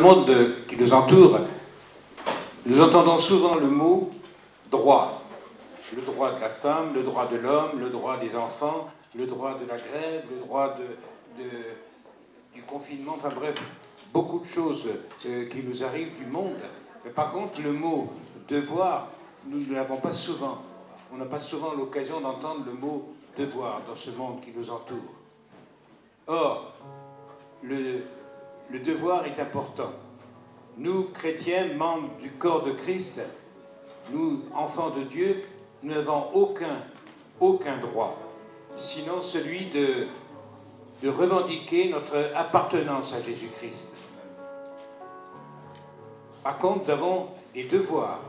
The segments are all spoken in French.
monde qui nous entoure, nous entendons souvent le mot droit. Le droit de la femme, le droit de l'homme, le droit des enfants, le droit de la grève, le droit du confinement, enfin bref, beaucoup de choses qui nous arrivent du monde. Mais par contre, le mot devoir, nous ne l'avons pas souvent. On n'a pas souvent l'occasion d'entendre le mot devoir dans ce monde qui nous entoure. Or, le devoir est important. Nous, chrétiens, membres du corps de Christ, nous, enfants de Dieu, nous n'avons aucun droit, sinon celui de revendiquer notre appartenance à Jésus-Christ. Par contre, nous avons des devoirs.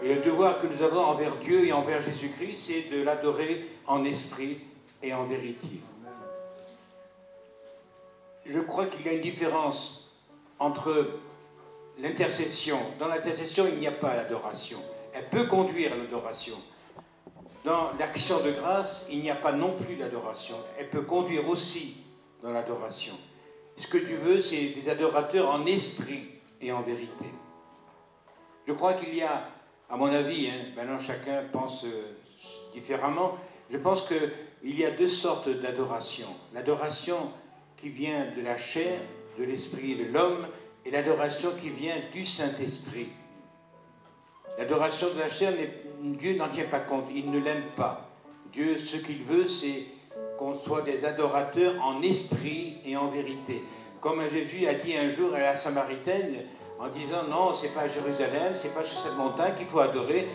Et le devoir que nous avons envers Dieu et envers Jésus-Christ, c'est de l'adorer en esprit et en vérité. Je crois qu'il y a une différence entre l'intercession. Dans l'intercession, il n'y a pas l'adoration. Elle peut conduire à l'adoration. Dans l'action de grâce, il n'y a pas non plus l'adoration. Elle peut conduire aussi dans l'adoration. Ce que Dieu veut, c'est des adorateurs en esprit et en vérité. Je crois qu'il y a, à mon avis, maintenant chacun pense différemment, je pense qu'il y a deux sortes d'adoration. L'adoration qui vient de la chair, de l'esprit et de l'homme, et l'adoration qui vient du Saint-Esprit. L'adoration de la chair, Dieu n'en tient pas compte, il ne l'aime pas. Dieu, ce qu'il veut, c'est qu'on soit des adorateurs en esprit et en vérité. Comme Jésus a dit un jour à la Samaritaine, en disant non, c'est pas à Jérusalem, c'est pas sur cette montagne qu'il faut adorer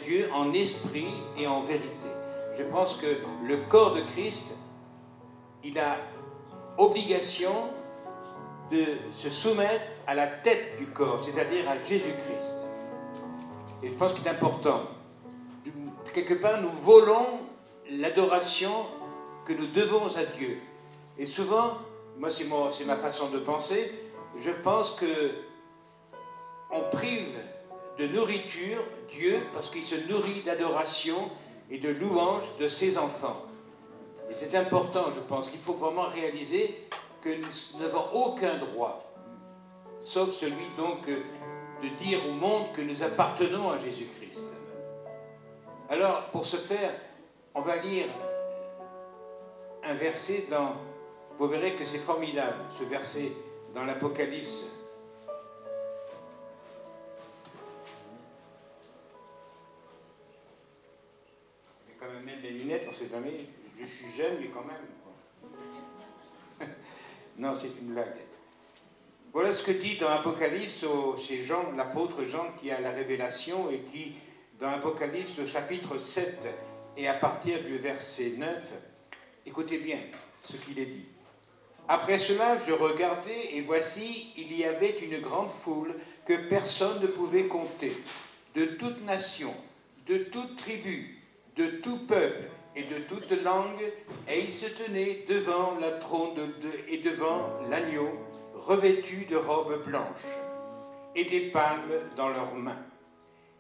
Dieu en esprit et en vérité. Je pense que le corps de Christ, il a obligation de se soumettre à la tête du corps, c'est-à-dire à Jésus-Christ. Et je pense qu'il est important. Quelque part, nous volons l'adoration que nous devons à Dieu. Et souvent, moi c'est ma façon de penser, je pense que on prive de nourriture Dieu parce qu'il se nourrit d'adoration et de louange de ses enfants. Et c'est important, je pense, qu'il faut vraiment réaliser que nous n'avons aucun droit, sauf celui donc de dire au monde que nous appartenons à Jésus-Christ. Alors, pour ce faire, on va lire un verset vous verrez que c'est formidable, ce verset dans l'Apocalypse. Je vais quand même mettre les lunettes, on ne sait jamais, je suis jeune, mais quand même. Non, c'est une blague. Voilà ce que dit dans l'Apocalypse, c'est Jean, l'apôtre Jean qui a la révélation et qui, dans l'Apocalypse, le chapitre 7 et à partir du verset 9, écoutez bien ce qu'il est dit. Après cela, je regardais et voici, il y avait une grande foule que personne ne pouvait compter, de toute nation, de toute tribu, de tout peuple et de toute langue, et ils se tenaient devant le trône et devant l'agneau, revêtus de robes blanches et des palmes dans leurs mains.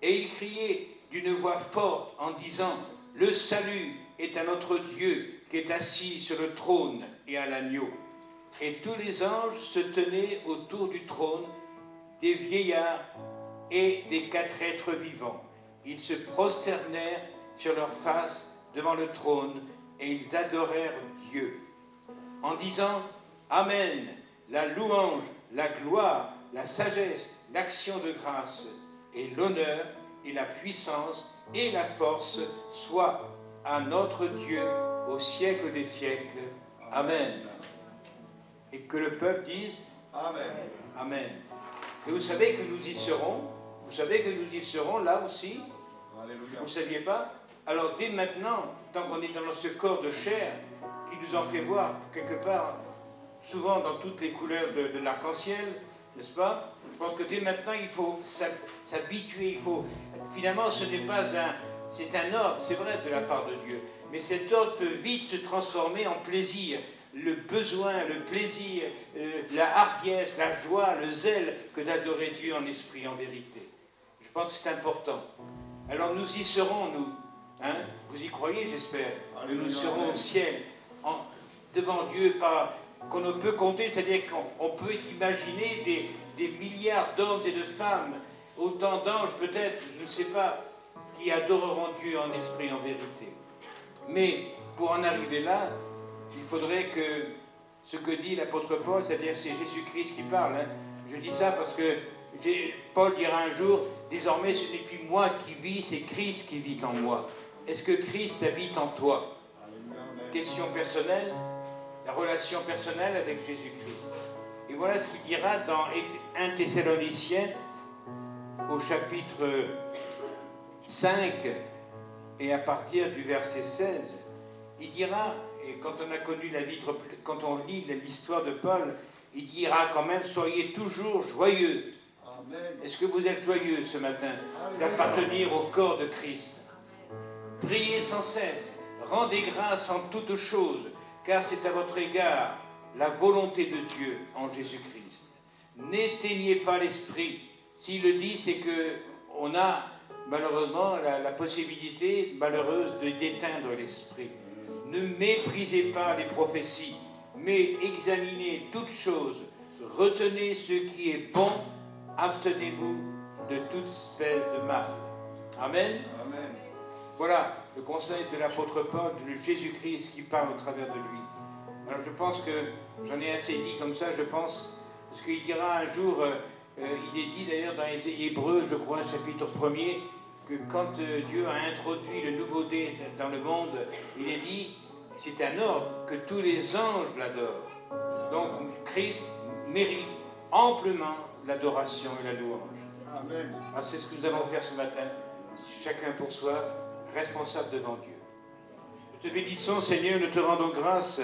Et ils criaient d'une voix forte en disant « Le salut est à notre Dieu qui est assis sur le trône et à l'agneau. » Et tous les anges se tenaient autour du trône, des vieillards et des quatre êtres vivants. Ils se prosternèrent sur leur face devant le trône et ils adorèrent Dieu en disant « Amen, la louange, la gloire, la sagesse, l'action de grâce et l'honneur et la puissance et la force soient à notre Dieu au siècle des siècles. Amen. » Et que le peuple dise Amen. Amen. Et vous savez que nous y serons. Vous savez que nous y serons là aussi. Alléluia. Vous ne saviez pas? Alors dès maintenant, tant qu'on est dans ce corps de chair qui nous en fait voir quelque part, souvent dans toutes les couleurs de l'arc-en-ciel, n'est-ce pas? Je pense que dès maintenant, il faut s'habituer. Finalement, ce n'est pas c'est un ordre, c'est vrai, de la part de Dieu. Mais cet ordre peut vite se transformer en plaisir. Le besoin, le plaisir, la hardiesse, la joie, le zèle que d'adorer Dieu en esprit, en vérité. Je pense que c'est important. Alors nous y serons, nous. Hein? Vous y croyez, j'espère. Nous serons au ciel, devant Dieu, pas qu'on ne peut compter, c'est-à-dire qu'on peut imaginer des milliards d'hommes et de femmes, autant d'anges peut-être, je ne sais pas, qui adoreront Dieu en esprit et en vérité. Mais pour en arriver là, il faudrait que ce que dit l'apôtre Paul, c'est-à-dire c'est Jésus-Christ qui parle. Hein. Je dis ça parce que Paul dira un jour, désormais ce n'est plus moi qui vis, c'est Christ qui vit en moi. Est-ce que Christ habite en toi? Question personnelle, la relation personnelle avec Jésus-Christ. Et voilà ce qu'il dira dans 1 Thessaloniciens, au chapitre 5, et à partir du verset 16, il dira, et quand on a connu la vie, quand on lit l'histoire de Paul, il dira quand même, soyez toujours joyeux. Est-ce que vous êtes joyeux ce matin d'appartenir au corps de Christ? Priez sans cesse, rendez grâce en toutes choses, car c'est à votre égard la volonté de Dieu en Jésus-Christ. N'éteignez pas l'esprit. S'il le dit, c'est qu'on a malheureusement la possibilité malheureuse d'éteindre l'esprit. Ne méprisez pas les prophéties, mais examinez toutes choses, retenez ce qui est bon, abstenez-vous de toute espèce de mal. Amen. Amen. Voilà le conseil de l'apôtre Paul, de Jésus-Christ qui parle au travers de lui. Alors je pense que j'en ai assez dit comme ça, je pense, parce qu'il dira un jour, il est dit d'ailleurs dans les Hébreux, je crois, chapitre 1er, que quand Dieu a introduit le nouveau-né dans le monde, il est dit, c'est un ordre, que tous les anges l'adorent. Donc Christ mérite amplement l'adoration et la louange. Amen. Alors c'est ce que nous allons faire ce matin, chacun pour soi, responsable devant Dieu. Nous te bénissons, Seigneur, nous te rendons grâce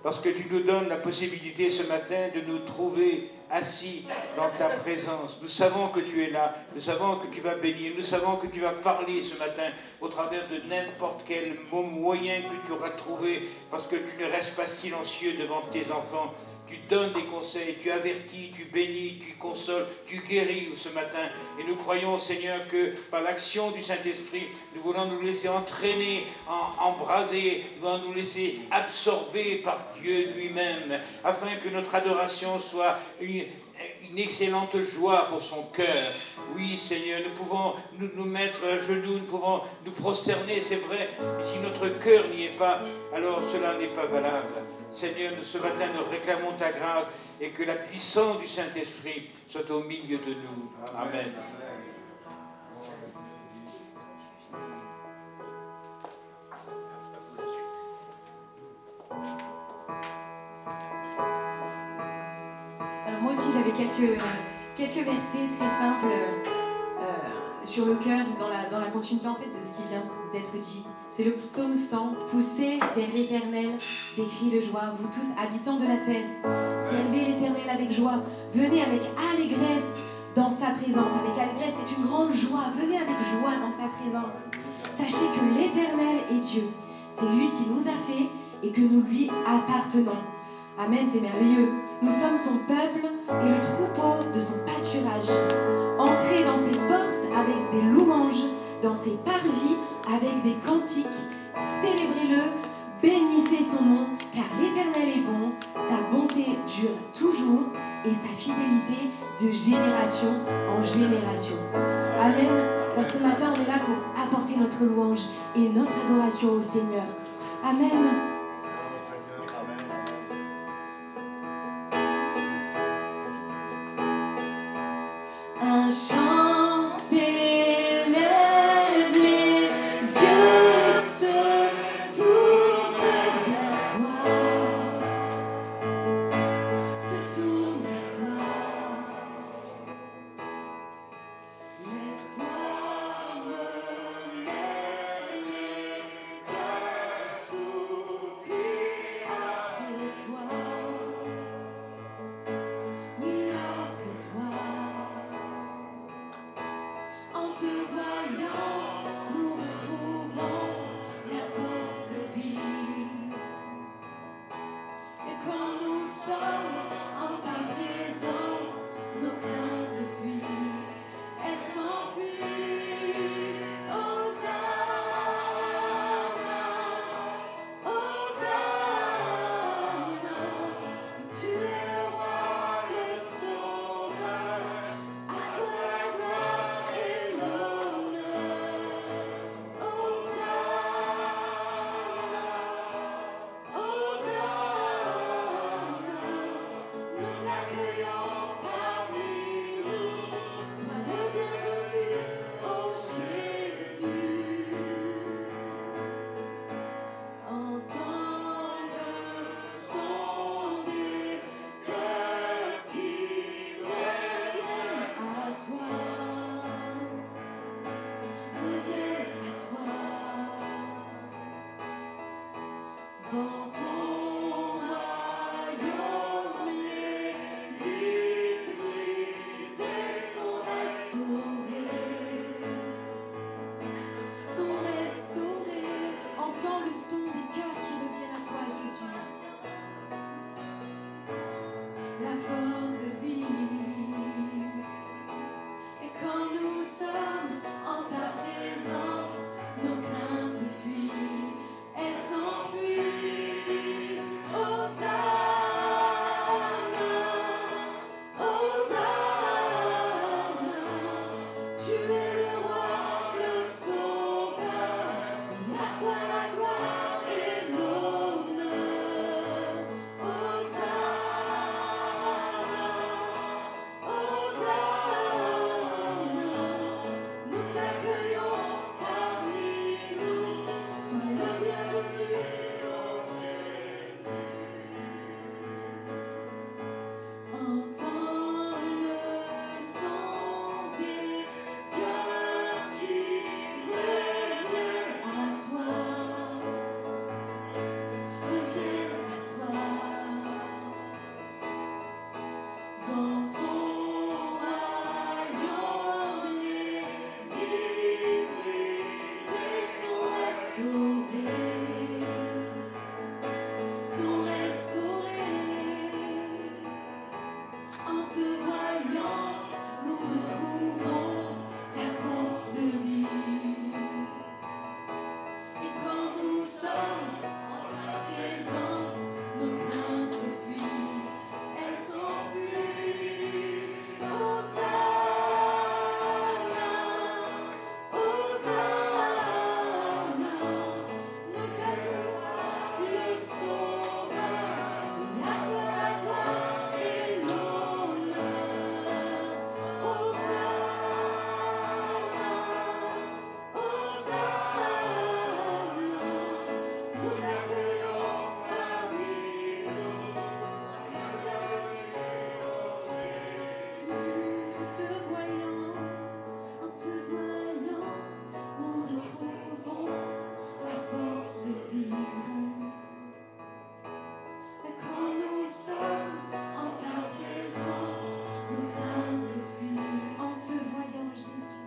parce que tu nous donnes la possibilité ce matin de nous trouver assis dans ta présence. Nous savons que tu es là, nous savons que tu vas bénir, nous savons que tu vas parler ce matin au travers de n'importe quel moyen que tu auras trouvé, parce que tu ne restes pas silencieux devant tes enfants. Tu donnes des conseils, tu avertis, tu bénis, tu consoles, tu guéris ce matin. Et nous croyons, Seigneur, que par l'action du Saint-Esprit, nous voulons nous laisser entraîner, embraser, nous voulons nous laisser absorber par Dieu lui-même, afin que notre adoration soit une excellente joie pour son cœur. Oui, Seigneur, nous pouvons nous mettre à genoux, nous pouvons nous prosterner, c'est vrai, mais si notre cœur n'y est pas, alors cela n'est pas valable. Seigneur, ce matin, nous réclamons ta grâce et que la puissance du Saint-Esprit soit au milieu de nous. Amen. Alors moi aussi, j'avais quelques versets très simples sur le cœur, dans la continuité en fait de ce qui vient d'être dit. C'est le psaume 100, poussez vers l'Éternel des cris de joie, vous tous habitants de la terre. Servez l'Éternel avec joie, venez avec allégresse dans sa présence. Avec allégresse, c'est une grande joie, venez avec joie dans sa présence. Sachez que l'Éternel est Dieu, c'est lui qui nous a fait et que nous lui appartenons. Amen, c'est merveilleux. Nous sommes son peuple et le troupeau de son pâturage. Entrez dans ses portes avec des louanges, dans ses parvis avec des cantiques. Célébrez-le, bénissez son nom, car l'Éternel est bon, sa bonté dure toujours et sa fidélité de génération en génération. Amen. Alors ce matin, on est là pour apporter notre louange et notre adoration au Seigneur. Amen. Un chant s'élève, les yeux se tournent vers toi, se tournent vers toi. Laisse-toi me les cœurs s'ouvrir. force de vivre. Et quand nous sommes en ta présence, nos craintes fuient, elles s'enfuient. Hosanna, Hosanna, tu es le roi, le sauveur, et à toi la gloire et l'honneur. Hosanna, Hosanna, nous t'accueillons parmi nous, sois le bienvenu, ô Jésus. Entends le son des cœurs qui reviennent à toi, reviennent à toi. Dans ton royaume, les brisés sont restaurés, sont restaurés. En te voyant, nous retrouvons la force de vivre. Et quand nous sommes en ta présence, nos craintes fuient, elles s'enfuient. Hosanna, Hosanna, nous t'accueillons le Sauveur, et à toi la gloire et l'honneur. Hosanna, Hosanna, nous t'accueillons parmi nous, sois le bienvenu, ô Jésus. En te voyant, nous retrouvons la force de vivre. Et quand nous sommes en ta présence, nos craintes fuient. En te voyant, Jésus,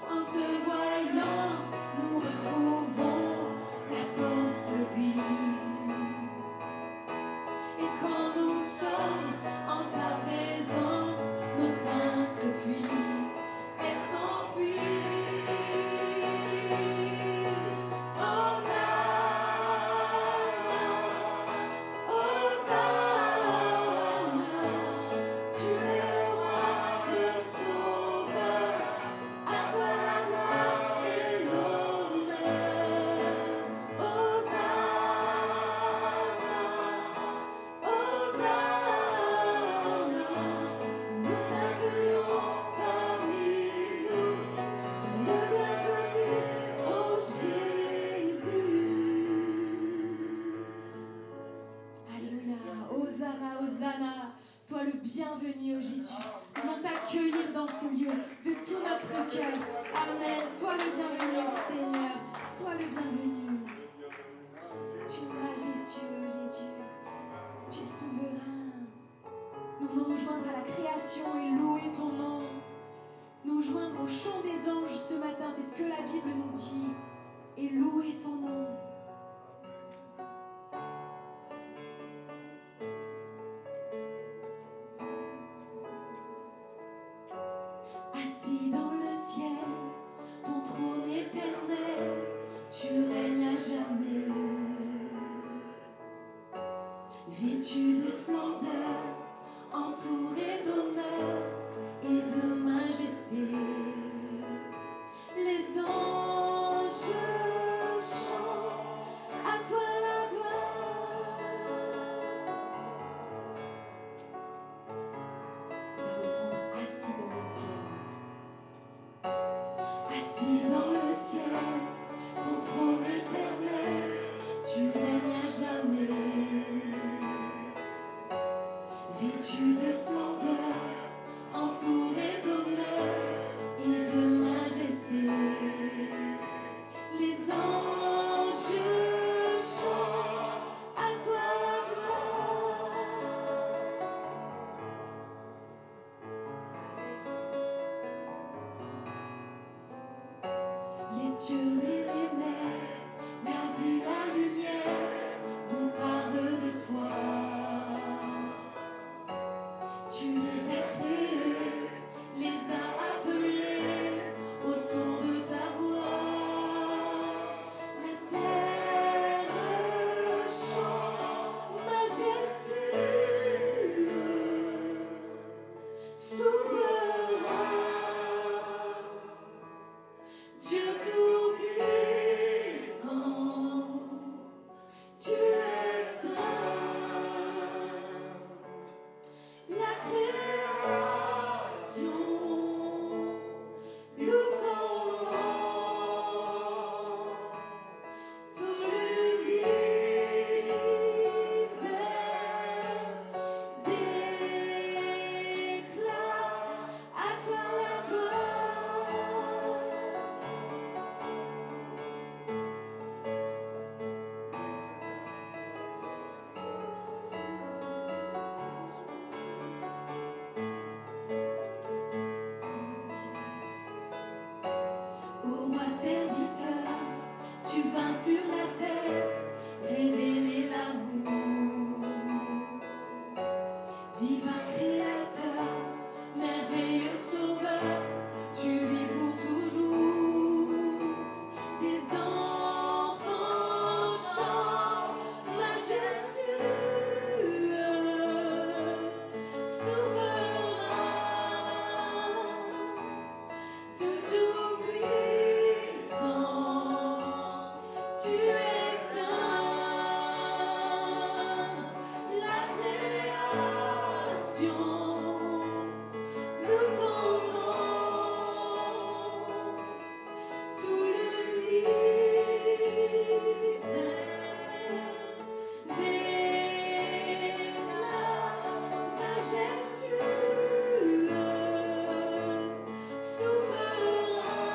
en te voyant, nous retrouvons la force de vivre. Et quand nous sommes en ta présence, nos craintes fuient, elles s'enfuient. Hosanna, Hosanna, tu es le roi, le sauveur, à toi la gloire et l'honneur. Hosanna, Hosanna, nous t'accueillons parmi nous, sois le bienvenu, ô Jésus. Alléluia, Hosanna, Hosanna, sois le bienvenu, ô Jésus. Nous voulons t'accueillir dans ce lieu de tout notre cœur. Amen, sois le bienvenu, Seigneur, sois le bienvenu. Tu es majestueux, Jésus, tu es souverain. Nous voulons nous joindre à la création et louer ton nom. Nous joindre au chant des anges ce matin, c'est ce que la Bible nous dit. Et louer son nom. Assis dans le ciel, ton trône éternel, tu règnes à jamais. Vêtu de splendeur, entouré d'honneur et de majesté, les anges chantent à toi la gloire. On va reprendre assis dans le ciel. Assis dans le ciel, ton trône éternel, tu règnes à jamais. Vêtu de splendeur, entouré d'honneur et de majesté, les anges chantent à toi la gloire. Les cieux et les mers, la vie, la lumière, nous parlent de toi. Tu les as créés, les as appelés au son de ta voix. La terre chante majestueux, souverain, Dieu tout-puissant, tu es saint. La création loue ton nom, tout l'univers déclare à toi la gloire. Ô roi serviteur, tu vins sur la terre, révéler l'amour. Divin créateur, merveilleux sauveur, tu vis pour toujours. Tes enfants chantent majestueux, souverain, Dieu tout-puissant, tu es saint. La création loue ton nom, tout l'univers déclare majestueux, souverain,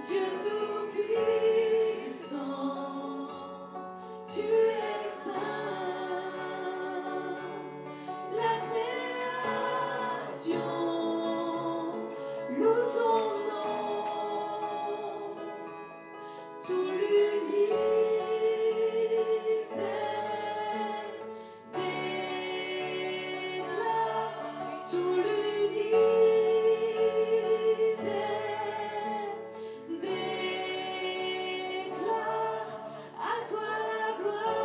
Dieu tout-puissant, tu es saint. La création loue ton nom, tout l'univers déclare, tout l'univers déclare à toi la gloire.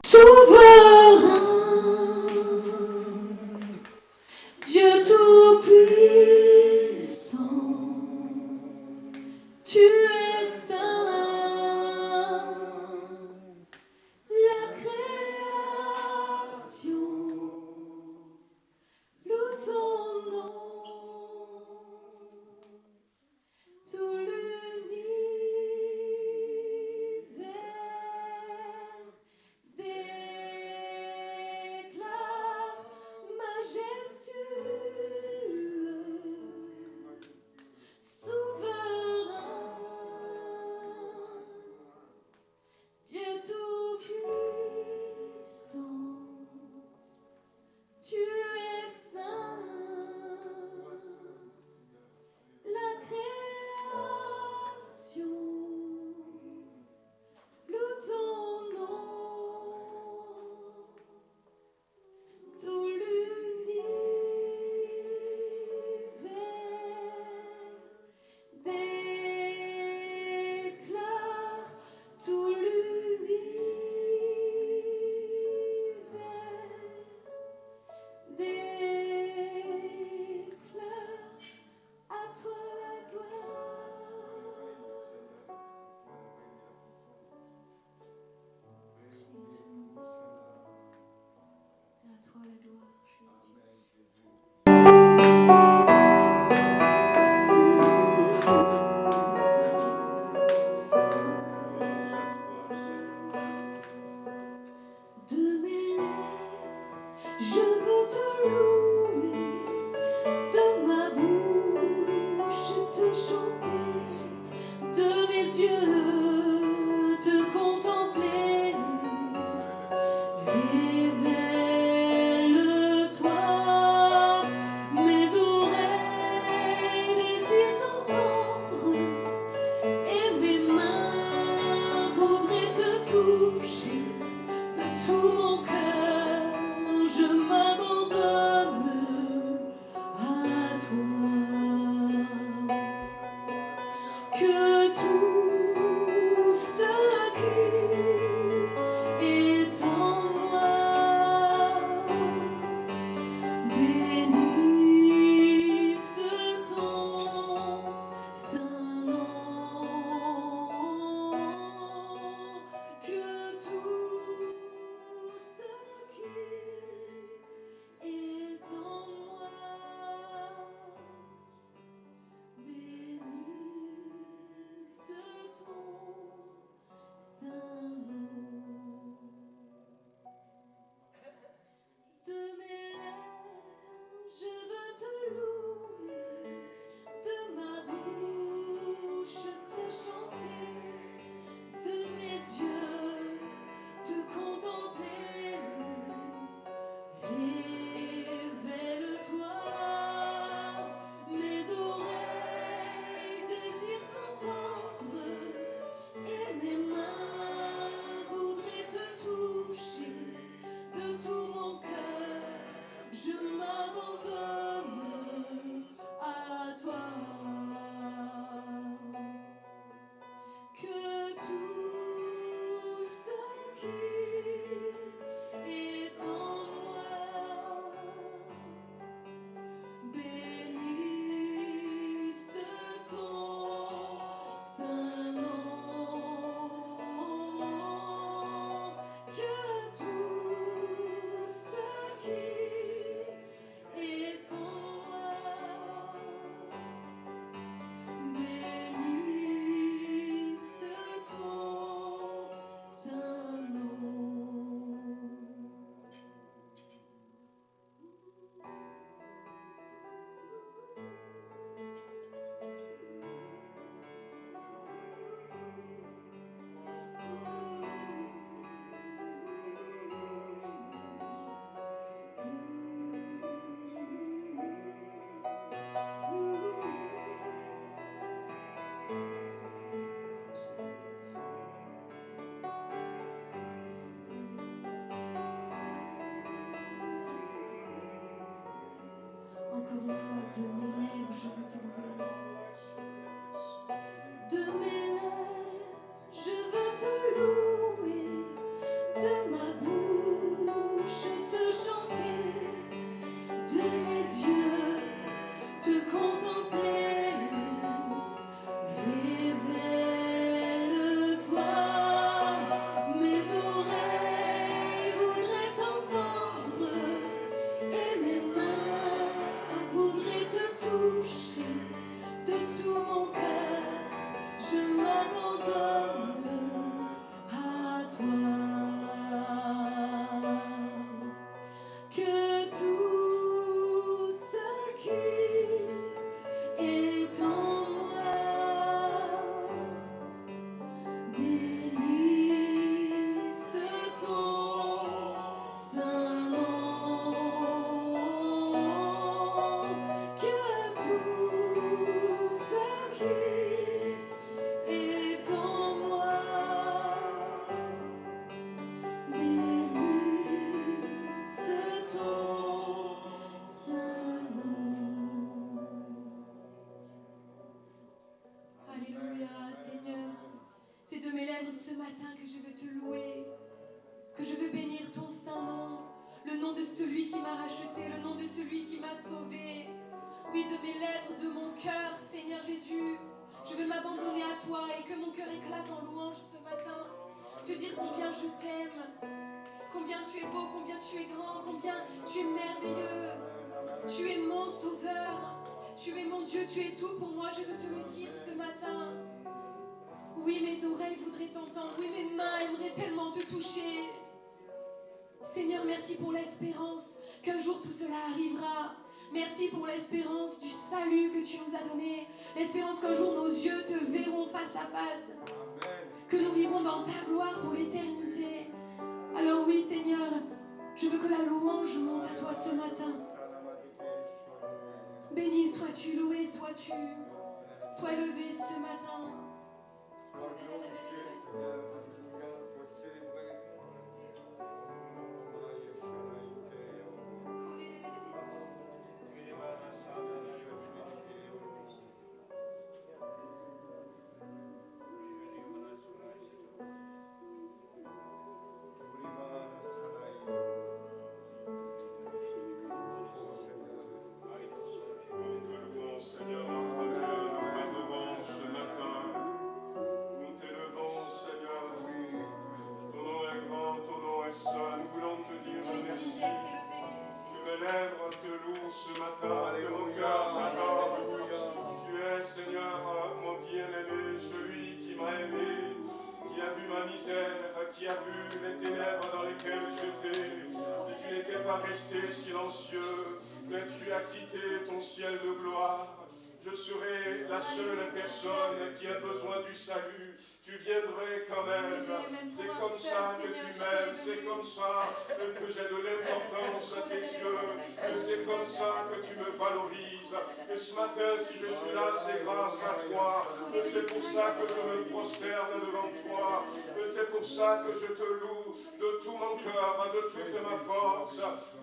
Souverain, Dieu tout-puissant, tu es saint. La création loue ton nom, tout l'univers déclare majestueux, souverain, Dieu tout-puissant, tu es saint. La création loue ton nom, tout l'univers déclare, tout l'univers déclare à toi la gloire. Jésus, à toi la gloire, Jésus. De mes lèvres, je veux te louer. dire combien je t'aime, combien tu es beau, combien tu es grand, combien tu es merveilleux. Tu es mon sauveur, tu es mon Dieu, tu es tout pour moi. Je veux te le dire ce matin. Oui, mes oreilles voudraient t'entendre, oui, mes mains aimeraient tellement te toucher. Seigneur, merci pour l'espérance qu'un jour tout cela arrivera. Merci pour l'espérance du salut que tu nous as donné. L'espérance qu'un jour nos yeux te verront face à face. Que nous vivrons dans ta gloire pour l'éternité. Alors oui, Seigneur, je veux que la louange monte à toi ce matin. Béni sois-tu, loué sois-tu. Sois élevé ce matin. Resté silencieux, mais tu as quitté ton ciel de gloire. Je serai la seule personne qui a besoin du salut. Tu viendrais quand même. C'est comme ça que tu m'aimes. C'est comme ça que j'ai de l'importance à tes yeux. Que c'est comme ça que tu me valorises. Et ce matin, si je suis là, c'est grâce à toi. C'est pour ça que je me prosterne devant toi. C'est pour ça que je te loue de tout mon cœur, de toute ma force.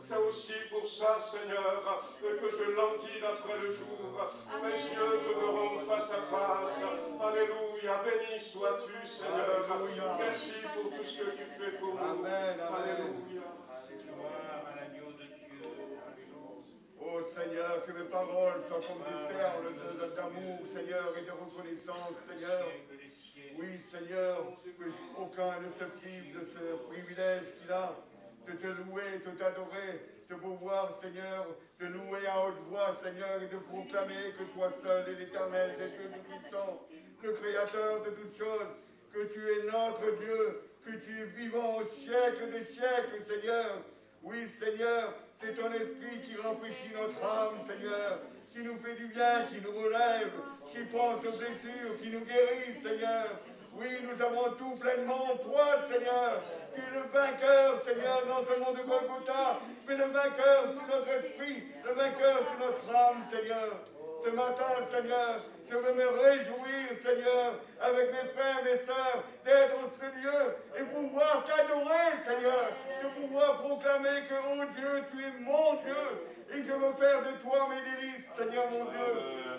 C'est aussi pour ça, Seigneur, que je languis après le jour. Mes yeux te verront face à face. Alléluia, béni sois-tu, Seigneur. Merci pour tout ce que tu fais pour nous. Alléluia. Oh Seigneur, que mes paroles soient comme des perles d'amour, Seigneur, et de reconnaissance, Seigneur. Oui, Seigneur, que aucun ne se prive de ce privilège qu'il a de te louer, de t'adorer, de pouvoir, Seigneur, de louer à haute voix, Seigneur, et de proclamer que toi seul est l'Éternel des dieux tout-puissants, le Créateur de toutes choses, que tu es notre Dieu, que tu es vivant au siècle des siècles, Seigneur. Oui, Seigneur, c'est ton esprit qui rafraîchit notre âme, Seigneur, qui nous fait du bien, qui nous relève, qui pense aux blessures, qui nous guérit, Seigneur. Oui, nous avons tout pleinement en toi, Seigneur. Tu es le vainqueur, Seigneur, non seulement de Golgotha, mais le vainqueur sur notre esprit, le vainqueur sur notre âme, Seigneur. Ce matin, Seigneur, je veux me réjouir, Seigneur, avec mes frères et mes sœurs, d'être en ce lieu et pouvoir t'adorer, Seigneur, de pouvoir proclamer que, oh Dieu, tu es mon Dieu, et je veux faire de toi mes délices, Seigneur mon Dieu.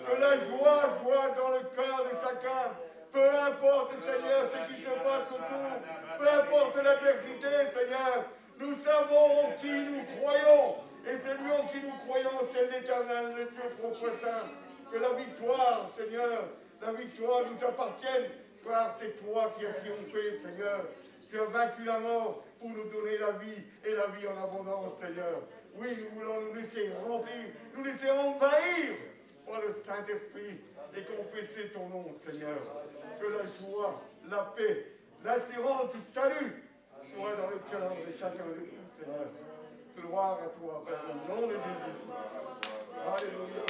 Que la joie soit dans le cœur de chacun. Peu importe, Seigneur, ce qui se passe autour, peu importe l'adversité, Seigneur, nous savons en qui nous croyons. Et celui en qui nous croyons, c'est l'Éternel, le Dieu propre saint. Que la victoire, Seigneur, la victoire nous appartienne, car c'est toi qui as triomphé, Seigneur. Tu as vaincu la mort pour nous donner la vie et la vie en abondance, Seigneur. Oui, nous voulons nous laisser remplir, nous laisser envahir par le Saint-Esprit et confesser ton nom, Seigneur. Que la joie, la paix, l'assurance du salut soit dans le cœur de chacun de nous, Seigneur. Gloire à toi, Père, au nom de Jésus. Alléluia,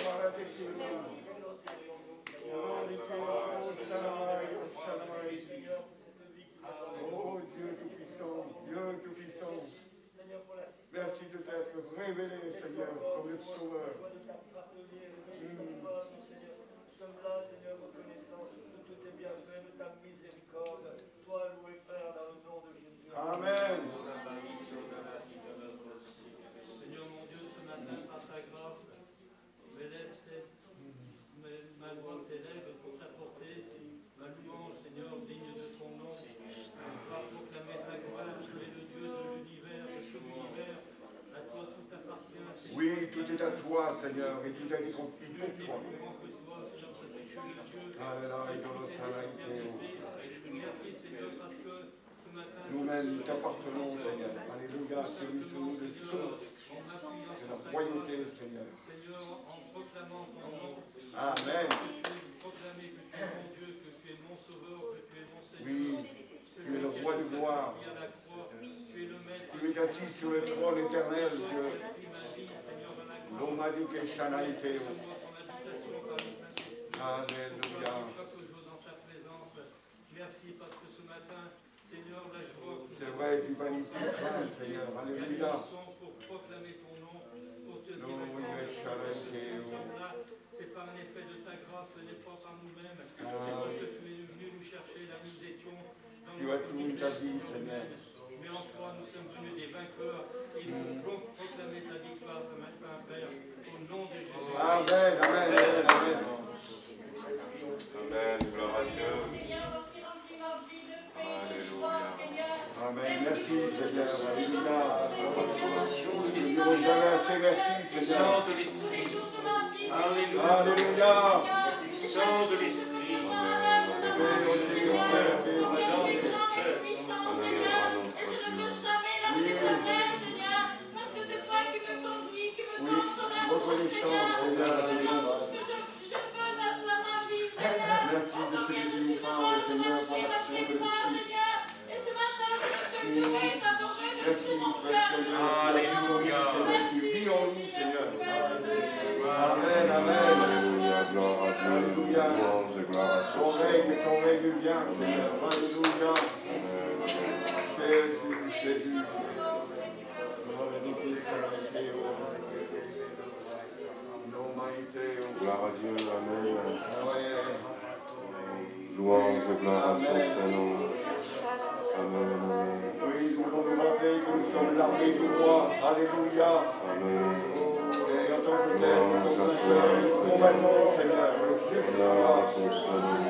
oh Dieu tout-puissant, Dieu tout-puissant. Merci de t'être révélé, Seigneur, comme le Sauveur. Nous sommes là, Seigneur, reconnaissants de tous tes bienfaits, de ta miséricorde. Toi, loué Père, dans le nom de Jésus. Amen. Seigneur mon Dieu, ce matin, par ta grâce, me laisse ma voix s'élève pour t'apporter ma louange, Seigneur, digne de ton nom. Pouvoir proclamer ta gloire, tu es le Dieu de l'univers, de tout l'univers. À toi tout appartient, Seigneur. Oui, tout est à toi, Seigneur, et tout a été construit pour toi. Merci Seigneur parce que ce matin, Nous-mêmes t'appartenons, Seigneur. Alléluia. Servis-nous de source de la royauté, Seigneur. Seigneur, en proclamant ton nom, Amen. proclamer que tu es mon Dieu, que tu es mon Sauveur, que tu es mon Seigneur. Oui, tu es le roi de gloire. Tu es la croix, tu es le maître. Tu es assis sur le trône éternel, Dieu. L'homme a dit que chanalité. Alléluia. Merci parce que ce matin, Seigneur, la joie. C'est vrai, tu bannis toute crainte, Seigneur. Alléluia. Pour proclamer ton nom, pour te dire c'est pas un effet de ta grâce, ce n'est pas par nous-mêmes. C'est parce que tu es venu nous chercher, là nous étions dans tu as tout établi, Seigneur. Mais en toi, nous sommes venus des vainqueurs et nous voulons proclamer ta victoire ce matin, Père, au nom de Jésus. Amen, amen, amen, amen. Amen, gloire à Dieu. Alléluia. Amen, merci Seigneur, alléluia. Nous dirons jamais assez merci Seigneur. Sang de l'Esprit. Alléluia. Alléluia. Sang de l'Esprit. Oui, reconnaissance Seigneur, alléluia. Merci de ce que tu nous parles, Seigneur, par l'action de l'Esprit. Merci, Père Seigneur. Alléluia. Tu vis en nous, Seigneur. Amen, amen. Alléluia, gloire à Dieu. Alléluia. Louange et gloire à Ton règne vient, Seigneur. Alléluia. Jésus, Jésus. Gloire à Dieu, amen. Ouais. Louange et gloire à son Saint-Nom. Amen, amen. Oui, nous voulons nous rappeler que nous sommes l'armée du roi. Alléluia. Amen. Et en tant que tel, nous sommes sincères, nous combattons, Seigneur, le juste Gloire roi. à son Saint-Nom.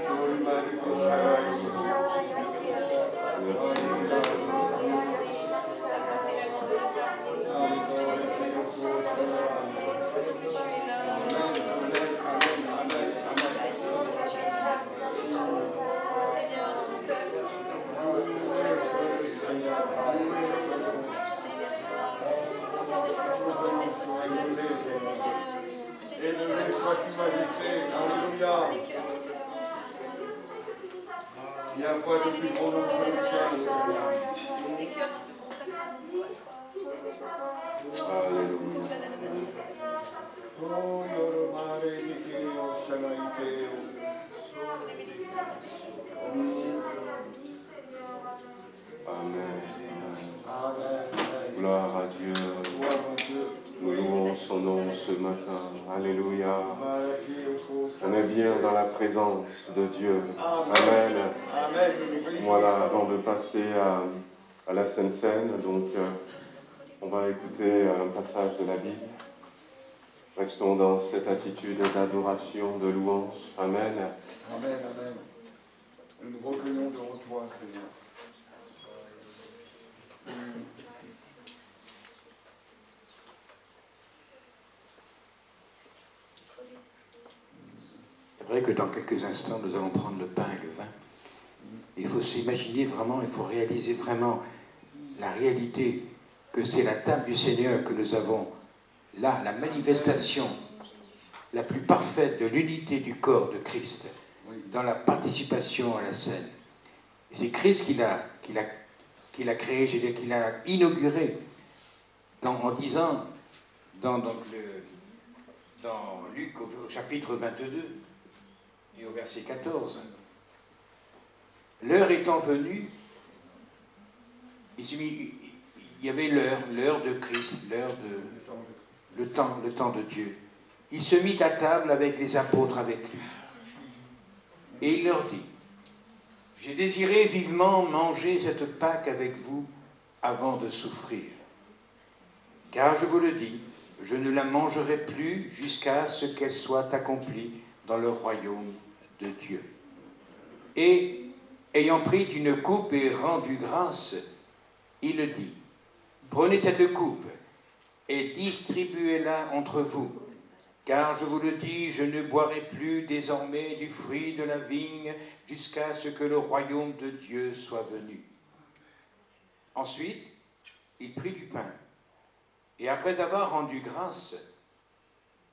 Sur l'humanité, élevé sois-tu, majesté. Alléluia. Il n'y a pas de plus grand nom que le tien. Alléluia. Oh, Yoromare, Nikeo, Shanaiteo. Amen. Amen. Gloire à Dieu. Gloire à Dieu. Nous louons son nom ce matin. Alléluia. On est bien dans la présence de Dieu. Amen. Amen. Voilà, avant de passer à la Sainte Seine, donc on va écouter un passage de la Bible. Restons dans cette attitude d'adoration, de louange. Amen. Amen, amen. Nous nous recueillons devant toi, Seigneur. C'est vrai que dans quelques instants, nous allons prendre le pain et le vin. Il faut s'imaginer vraiment, il faut réaliser vraiment la réalité que c'est la table du Seigneur que nous avons là, la manifestation la plus parfaite de l'unité du corps de Christ dans la participation à la scène. Et c'est Christ qui l'a créé, je veux dire, qui l'a inauguré en disant dans Luc au chapitre 22 et au verset 14, l'heure étant venue, il y avait l'heure de Christ, le temps de Dieu. Il se mit à table avec les apôtres avec lui. Et il leur dit, j'ai désiré vivement manger cette Pâque avec vous avant de souffrir. Car je vous le dis, je ne la mangerai plus jusqu'à ce qu'elle soit accomplie dans le royaume de Dieu. Et, ayant pris une coupe et rendu grâce, il dit, prenez cette coupe et distribuez-la entre vous. Car je vous le dis, je ne boirai plus désormais du fruit de la vigne jusqu'à ce que le royaume de Dieu soit venu. Ensuite, il prit du pain, et après avoir rendu grâce,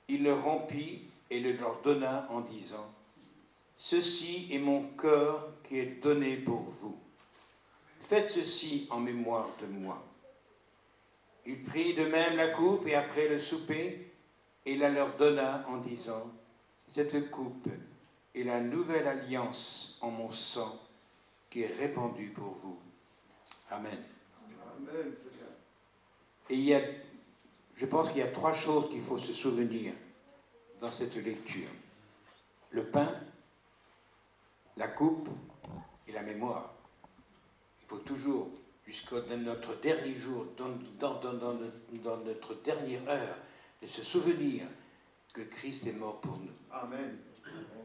il le rompit et le leur donna en disant, « Ceci est mon corps qui est donné pour vous. Faites ceci en mémoire de moi. » Il prit de même la coupe et après le souper, et la leur donna en disant, « Cette coupe est la nouvelle alliance en mon sang qui est répandue pour vous. » Amen. Amen. Et je pense qu'il y a 3 choses qu'il faut se souvenir dans cette lecture. Le pain, la coupe et la mémoire. Il faut toujours, jusqu'à notre dernier jour, dans notre dernière heure, de se souvenir que Christ est mort pour nous. Amen.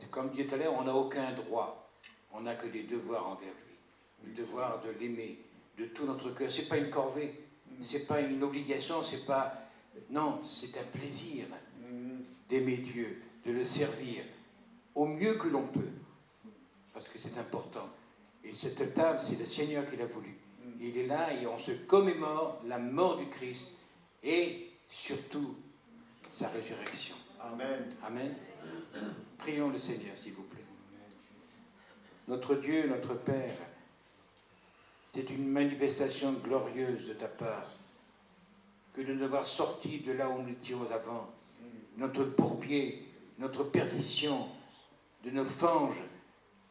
Comme dit tout à l'heure, on n'a aucun droit, on n'a que des devoirs envers lui. Le devoir de l'aimer de tout notre cœur. Ce n'est pas une corvée, ce n'est pas une obligation, c'est pas... Non, c'est un plaisir d'aimer Dieu, de le servir au mieux que l'on peut, parce que c'est important. Et cette table, c'est le Seigneur qui l'a voulu. Il est là et on se commémore la mort du Christ et surtout sa résurrection. Amen. Amen. Prions le Seigneur, s'il vous plaît. Notre Dieu, notre Père, c'est une manifestation glorieuse de ta part que de nous avoir sortis de là où nous étions avant, notre bourbier, notre perdition, de nos fanges,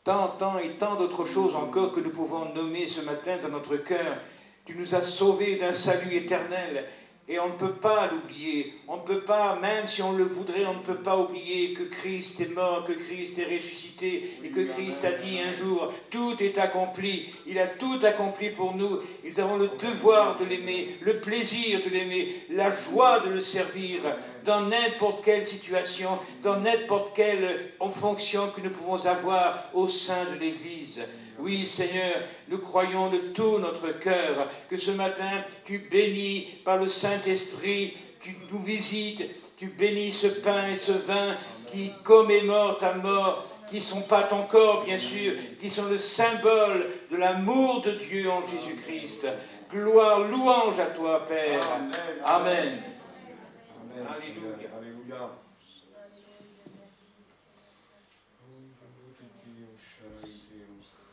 tant et tant d'autres choses encore que nous pouvons nommer ce matin dans notre cœur. Tu nous as sauvés d'un salut éternel et on ne peut pas l'oublier. On ne peut pas, même si on le voudrait, on ne peut pas oublier que Christ est mort, que Christ est ressuscité et que Christ a dit un jour, tout est accompli. Il a tout accompli pour nous. Nous avons le devoir de l'aimer, le plaisir de l'aimer, la joie de le servir dans n'importe quelle situation, dans n'importe quelle fonction que nous pouvons avoir au sein de l'Église. Oui, Seigneur, nous croyons de tout notre cœur que ce matin, tu bénis par le Saint-Esprit, tu nous visites, tu bénis ce pain et ce vin qui commémorent ta mort, qui ne sont pas ton corps, bien sûr, qui sont le symbole de l'amour de Dieu en Jésus-Christ. Gloire, louange à toi, Père. Amen. Alléluia. Alléluia.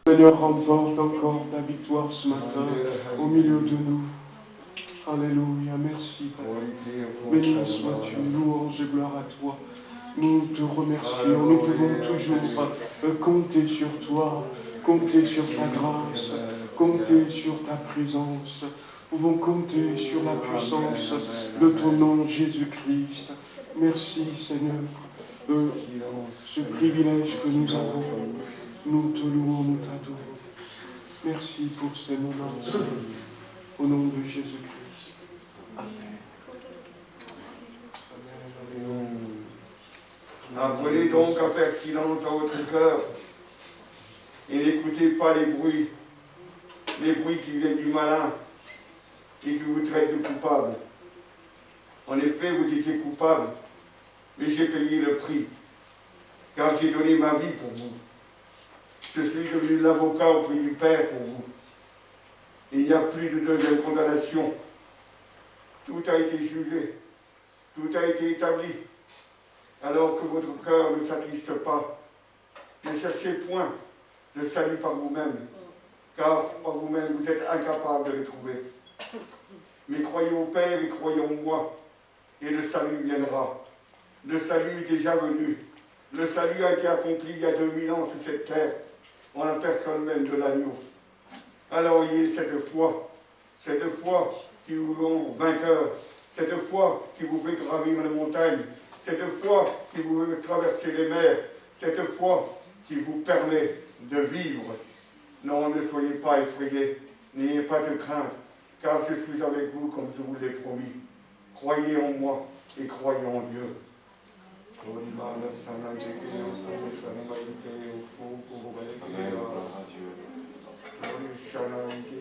Seigneur, remporte encore ta victoire ce matin au milieu de nous. Alléluia, merci Père. Béni sois-tu, louange et gloire à toi. Nous te remercions, nous pouvons toujours compter sur toi, compter sur ta grâce, compter sur ta présence. Nous pouvons compter sur la puissance de ton nom, Jésus-Christ. Merci Seigneur de ce privilège que nous avons. Nous te louons, nous t'adorons. Merci pour ces moments, Seigneur. Au nom de Jésus-Christ. Amen. Apprenez donc à faire silence dans votre cœur et n'écoutez pas les bruits qui viennent du malin et qui vous traitent de coupable. En effet, vous étiez coupable, mais j'ai payé le prix, car j'ai donné ma vie pour vous. Je suis devenu l'avocat auprès du Père pour vous. Il n'y a plus de deuxième condamnation. Tout a été jugé, tout a été établi. Alors que votre cœur ne s'attriste pas, ne cherchez point le salut par vous-même, car par vous-même vous êtes incapable de le trouver. Mais croyez au Père et croyez en moi, et le salut viendra. Le salut est déjà venu. Le salut a été accompli il y a 2000 ans sur cette terre, en la personne même de l'agneau. Alors ayez cette foi qui vous rend vainqueur, cette foi qui vous fait gravir les montagnes, cette foi qui vous fait traverser les mers, cette foi qui vous permet de vivre. Non, ne soyez pas effrayés, n'ayez pas de crainte, car je suis avec vous comme je vous l'ai promis. Croyez en moi et croyez en Dieu.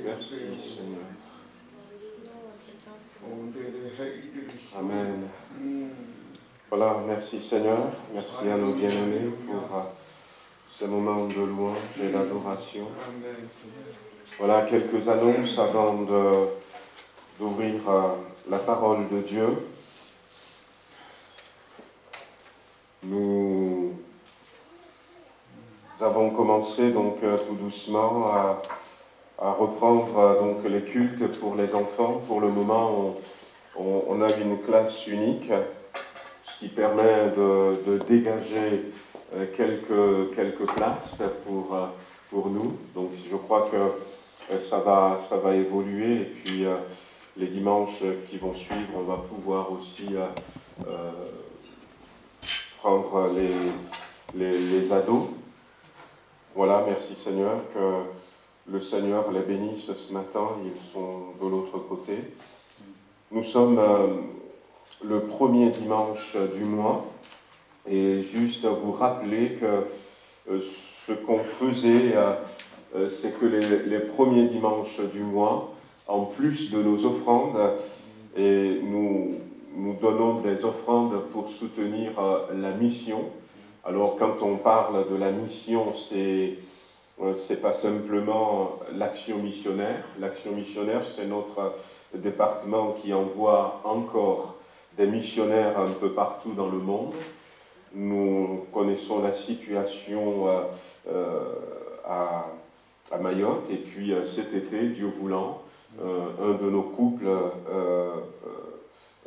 Merci Seigneur. Amen. Voilà, merci Seigneur, merci à nos bien-aimés pour ce moment de louange et d'adoration. Voilà quelques annonces avant d'ouvrir la parole de Dieu. Nous avons commencé donc tout doucement à reprendre donc les cultes pour les enfants. Pour le moment, on a une classe unique, ce qui permet de dégager quelques places pour nous. Donc je crois que ça va évoluer, et puis les dimanches qui vont suivre, on va pouvoir aussi prendre les ados. Voilà, merci Seigneur, que le Seigneur les bénisse ce matin, ils sont de l'autre côté. Nous sommes le premier dimanche du mois, et juste vous rappeler que ce qu'on faisait, c'est que les premiers dimanches du mois, en plus de nos offrandes, et nous donnons des offrandes pour soutenir la mission. Alors quand on parle de la mission, c'est pas simplement l'action missionnaire. L'action missionnaire, c'est notre département qui envoie encore des missionnaires un peu partout dans le monde. Nous connaissons la situation à Mayotte, et puis cet été, Dieu voulant, un de nos couples,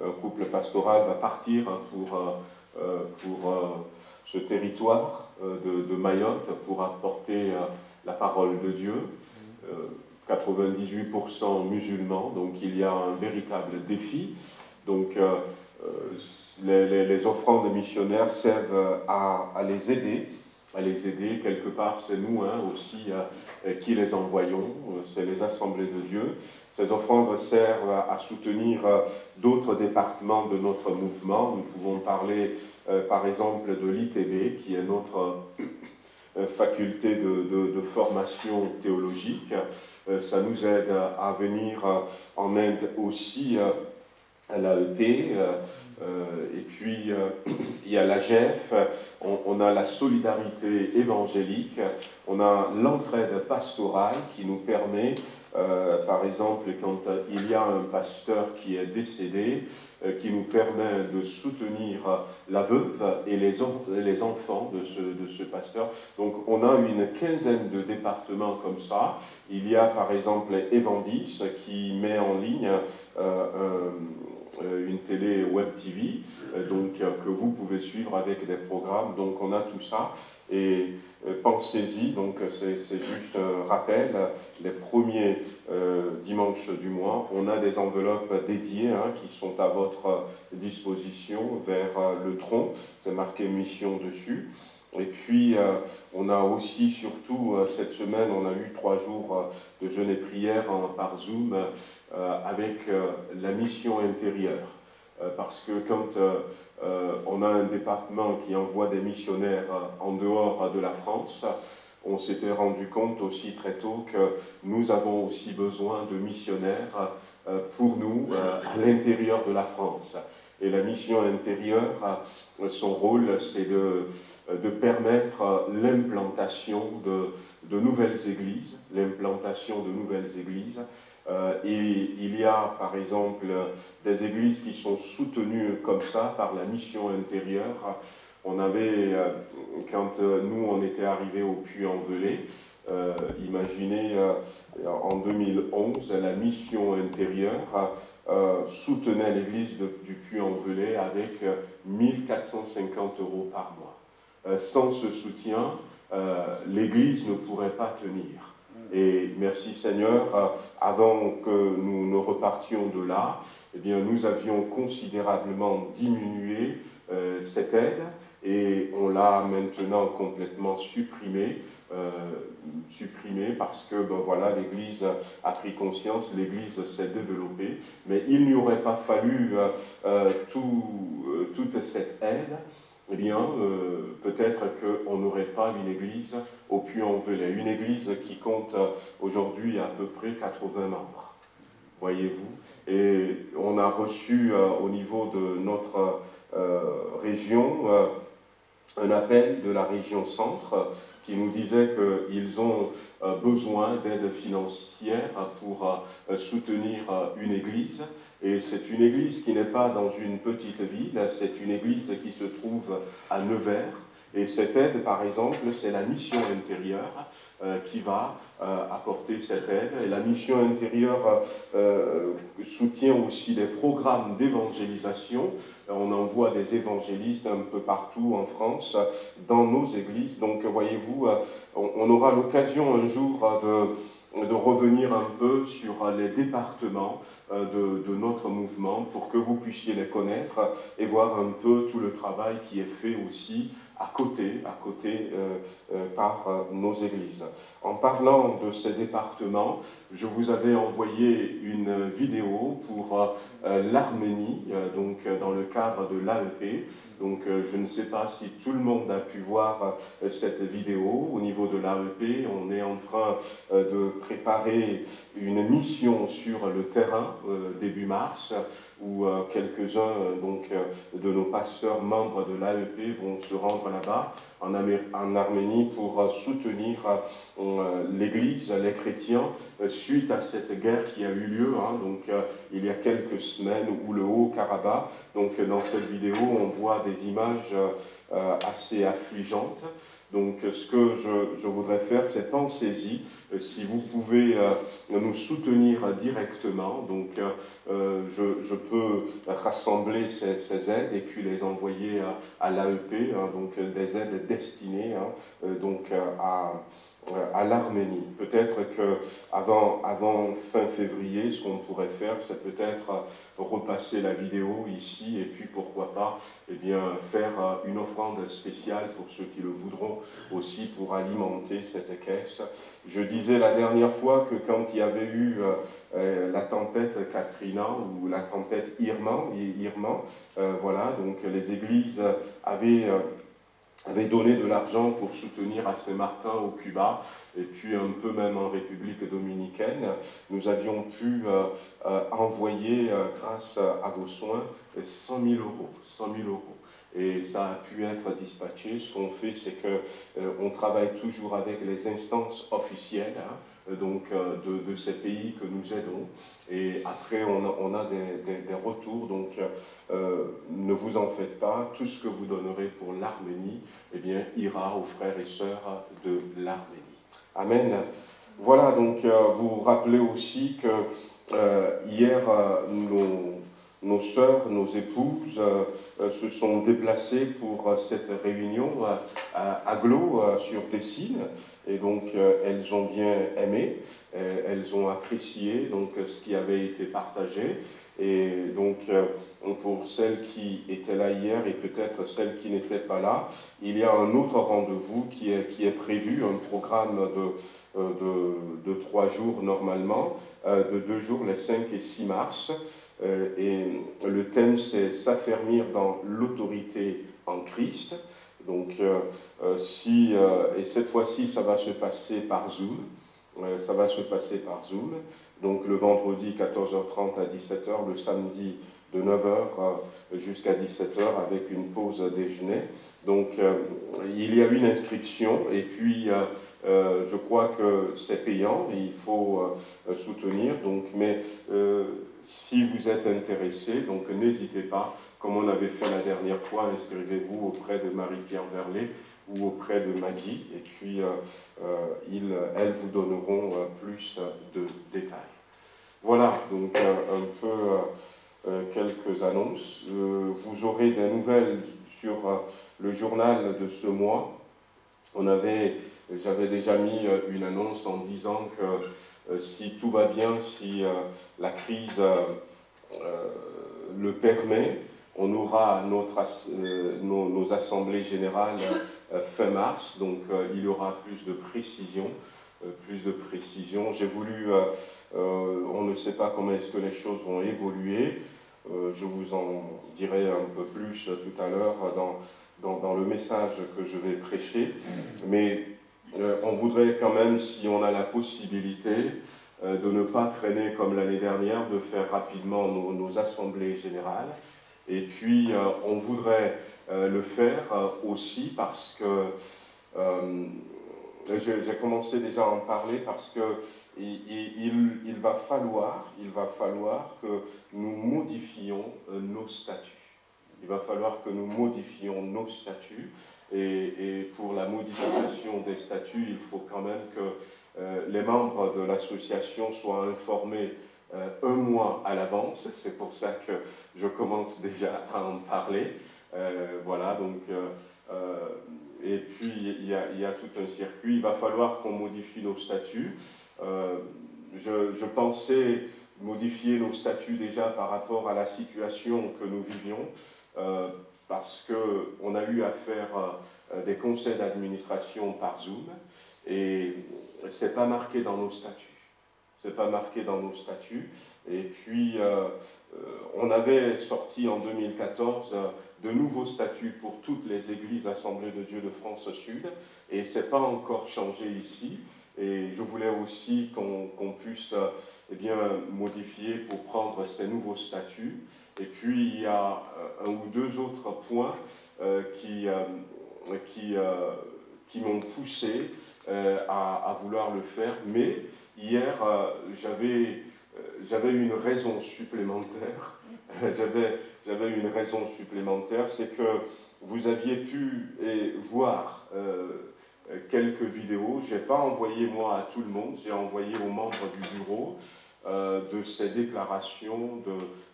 un couple pastoral, va partir pour ce territoire de Mayotte pour apporter la parole de Dieu. 98% musulmans, donc il y a un véritable défi. Donc les offrandes missionnaires servent à les aider. Quelque part, c'est nous aussi qui les envoyons, c'est les assemblées de Dieu. Ces offrandes servent à soutenir d'autres départements de notre mouvement. Nous pouvons parler par exemple de l'ITB, qui est notre faculté de formation théologique. Ça nous aide à venir en aide aussi à l'AET, et puis il y a la GEF, on a la solidarité évangélique, on a l'entraide pastorale qui nous permet, par exemple, quand il y a un pasteur qui est décédé, qui nous permet de soutenir la veuve et les enfants de ce pasteur. Donc on a une quinzaine de départements comme ça. Il y a par exemple Evandis qui met en ligne une télé web TV, donc que vous pouvez suivre avec des programmes. Donc on a tout ça, et pensez-y. Donc c'est juste un rappel, les premiers dimanches du mois, on a des enveloppes dédiées qui sont à votre disposition vers le tronc, c'est marqué mission dessus. Et puis on a aussi, surtout cette semaine, on a eu 3 jours de jeûne et prière par Zoom avec la mission intérieure. Parce que quand on a un département qui envoie des missionnaires en dehors de la France, on s'était rendu compte aussi très tôt que nous avons aussi besoin de missionnaires pour nous à l'intérieur de la France. Et la mission intérieure, son rôle, c'est de permettre l'implantation de nouvelles églises, et il y a par exemple des églises qui sont soutenues comme ça par la mission intérieure. On avait, quand nous on était arrivés au Puy-en-Velay, imaginez en 2011, la mission intérieure soutenait l'église du Puy-en-Velay avec 1450 € par mois. Sans ce soutien, l'église ne pourrait pas tenir. Et merci Seigneur, avant que nous ne repartions de là, eh bien, nous avions considérablement diminué cette aide, et on l'a maintenant complètement supprimée parce que voilà, l'Église a pris conscience, l'Église s'est développée, mais il n'y aurait pas fallu toute cette aide. Eh bien, peut-être qu'on n'aurait pas une église au Puy-en-Velay, une église qui compte aujourd'hui à peu près 80 membres, voyez-vous. Et on a reçu au niveau de notre région région, un appel de la région centre qui nous disait qu'ils ont besoin d'aide financière pour soutenir une église. Et c'est une église qui n'est pas dans une petite ville, c'est une église qui se trouve à Nevers. Et cette aide, par exemple, c'est la mission intérieure qui va apporter cette aide. Et la mission intérieure soutient aussi des programmes d'évangélisation. On envoie des évangélistes un peu partout en France, dans nos églises. Donc, voyez-vous, on aura l'occasion un jour de revenir un peu sur les départements de notre mouvement pour que vous puissiez les connaître et voir un peu tout le travail qui est fait aussi à côté par nos églises. En parlant de ces départements, je vous avais envoyé une vidéo pour l'Arménie, donc dans le cadre de l'AEP. Donc je ne sais pas si tout le monde a pu voir cette vidéo. Au niveau de l'AEP, on est en train de préparer une mission sur le terrain début mars, où quelques-uns de nos pasteurs membres de l'AEP vont se rendre là-bas, en Arménie, pour soutenir l'Église, les chrétiens, suite à cette guerre qui a eu lieu, il y a quelques semaines, où le Haut-Karabakh, donc dans cette vidéo, on voit des images assez affligeantes. Donc ce que je voudrais faire, c'est pensez-y, si vous pouvez nous soutenir directement. Donc je peux rassembler ces aides et puis les envoyer à l'AEP, donc des aides destinées à l'Arménie. Peut-être qu'avant fin février, ce qu'on pourrait faire, c'est peut-être repasser la vidéo ici et puis pourquoi pas faire une offrande spéciale pour ceux qui le voudront aussi pour alimenter cette caisse. Je disais la dernière fois que quand il y avait eu la tempête Katrina ou la tempête Irma, donc les églises avaient donné de l'argent pour soutenir à Saint-Martin au Cuba, et puis un peu même en République dominicaine. Nous avions pu envoyer, grâce à vos soins, 100 000 euros. 100 000 euros. Et ça a pu être dispatché. Ce qu'on fait, c'est qu'on travaille toujours avec les instances officielles de ces pays que nous aidons. Et après, on a des retours. Donc, ne vous en faites pas. Tout ce que vous donnerez pour l'Arménie, ira aux frères et sœurs de l'Arménie. Amen. Voilà, donc vous vous rappelez aussi que hier, nos sœurs, nos épouses se sont déplacées pour cette réunion à Glo, sur Dessines, et donc elles ont bien aimé, elles ont apprécié donc ce qui avait été partagé, et donc pour celles qui étaient là hier et peut-être celles qui n'étaient pas là, il y a un autre rendez-vous qui est prévu, un programme de 3 jours normalement, de 2 jours, les 5 et 6 mars. Et le thème, c'est s'affermir dans l'autorité en Christ. Donc, et cette fois-ci, ça va se passer par Zoom. Donc, le vendredi 14h30 à 17h, le samedi de 9h jusqu'à 17h avec une pause déjeuner. Donc, il y a une inscription et puis je crois que c'est payant et il faut soutenir. Donc, mais si vous êtes intéressé, donc n'hésitez pas, comme on avait fait la dernière fois, inscrivez-vous auprès de Marie-Pierre Verlet ou auprès de Maggie, et puis elles vous donneront plus de détails. Voilà, donc un peu quelques annonces. Vous aurez des nouvelles sur le journal de ce mois. J'avais déjà mis une annonce en disant que si tout va bien, si la crise le permet, on aura nos assemblées générales fin mars, donc il y aura plus de précision. J'ai voulu, on ne sait pas comment est-ce que les choses vont évoluer, je vous en dirai un peu plus tout à l'heure dans le message que je vais prêcher, mais on voudrait quand même, si on a la possibilité, de ne pas traîner comme l'année dernière, de faire rapidement nos assemblées générales. Et puis, on voudrait le faire aussi parce que j'ai commencé déjà à en parler parce que il va falloir que nous modifions nos statuts. Il va falloir que nous modifions nos statuts et pour la modification des statuts, il faut quand même que les membres de l'association soient informés un mois à l'avance. C'est pour ça que je commence déjà à en parler. Voilà, donc, et puis il y a tout un circuit. Il va falloir qu'on modifie nos statuts. Je pensais modifier nos statuts déjà par rapport à la situation que nous vivions, parce qu'on a eu à faire des conseils d'administration par Zoom, et c'est pas marqué dans nos statuts. C'est pas marqué dans nos statuts. Et puis, on avait sorti en 2014 de nouveaux statuts pour toutes les églises Assemblées de Dieu de France Sud, et c'est pas encore changé ici. Et je voulais aussi qu'on puisse eh bien, modifier pour prendre ces nouveaux statuts. Et puis, il y a un ou deux autres points qui m'ont poussé à vouloir le faire. Mais hier, j'avais une raison supplémentaire. J'avais une raison supplémentaire, c'est que vous aviez pu voir quelques vidéos. Je n'ai pas envoyé moi à tout le monde, j'ai envoyé aux membres du bureau de ces déclarations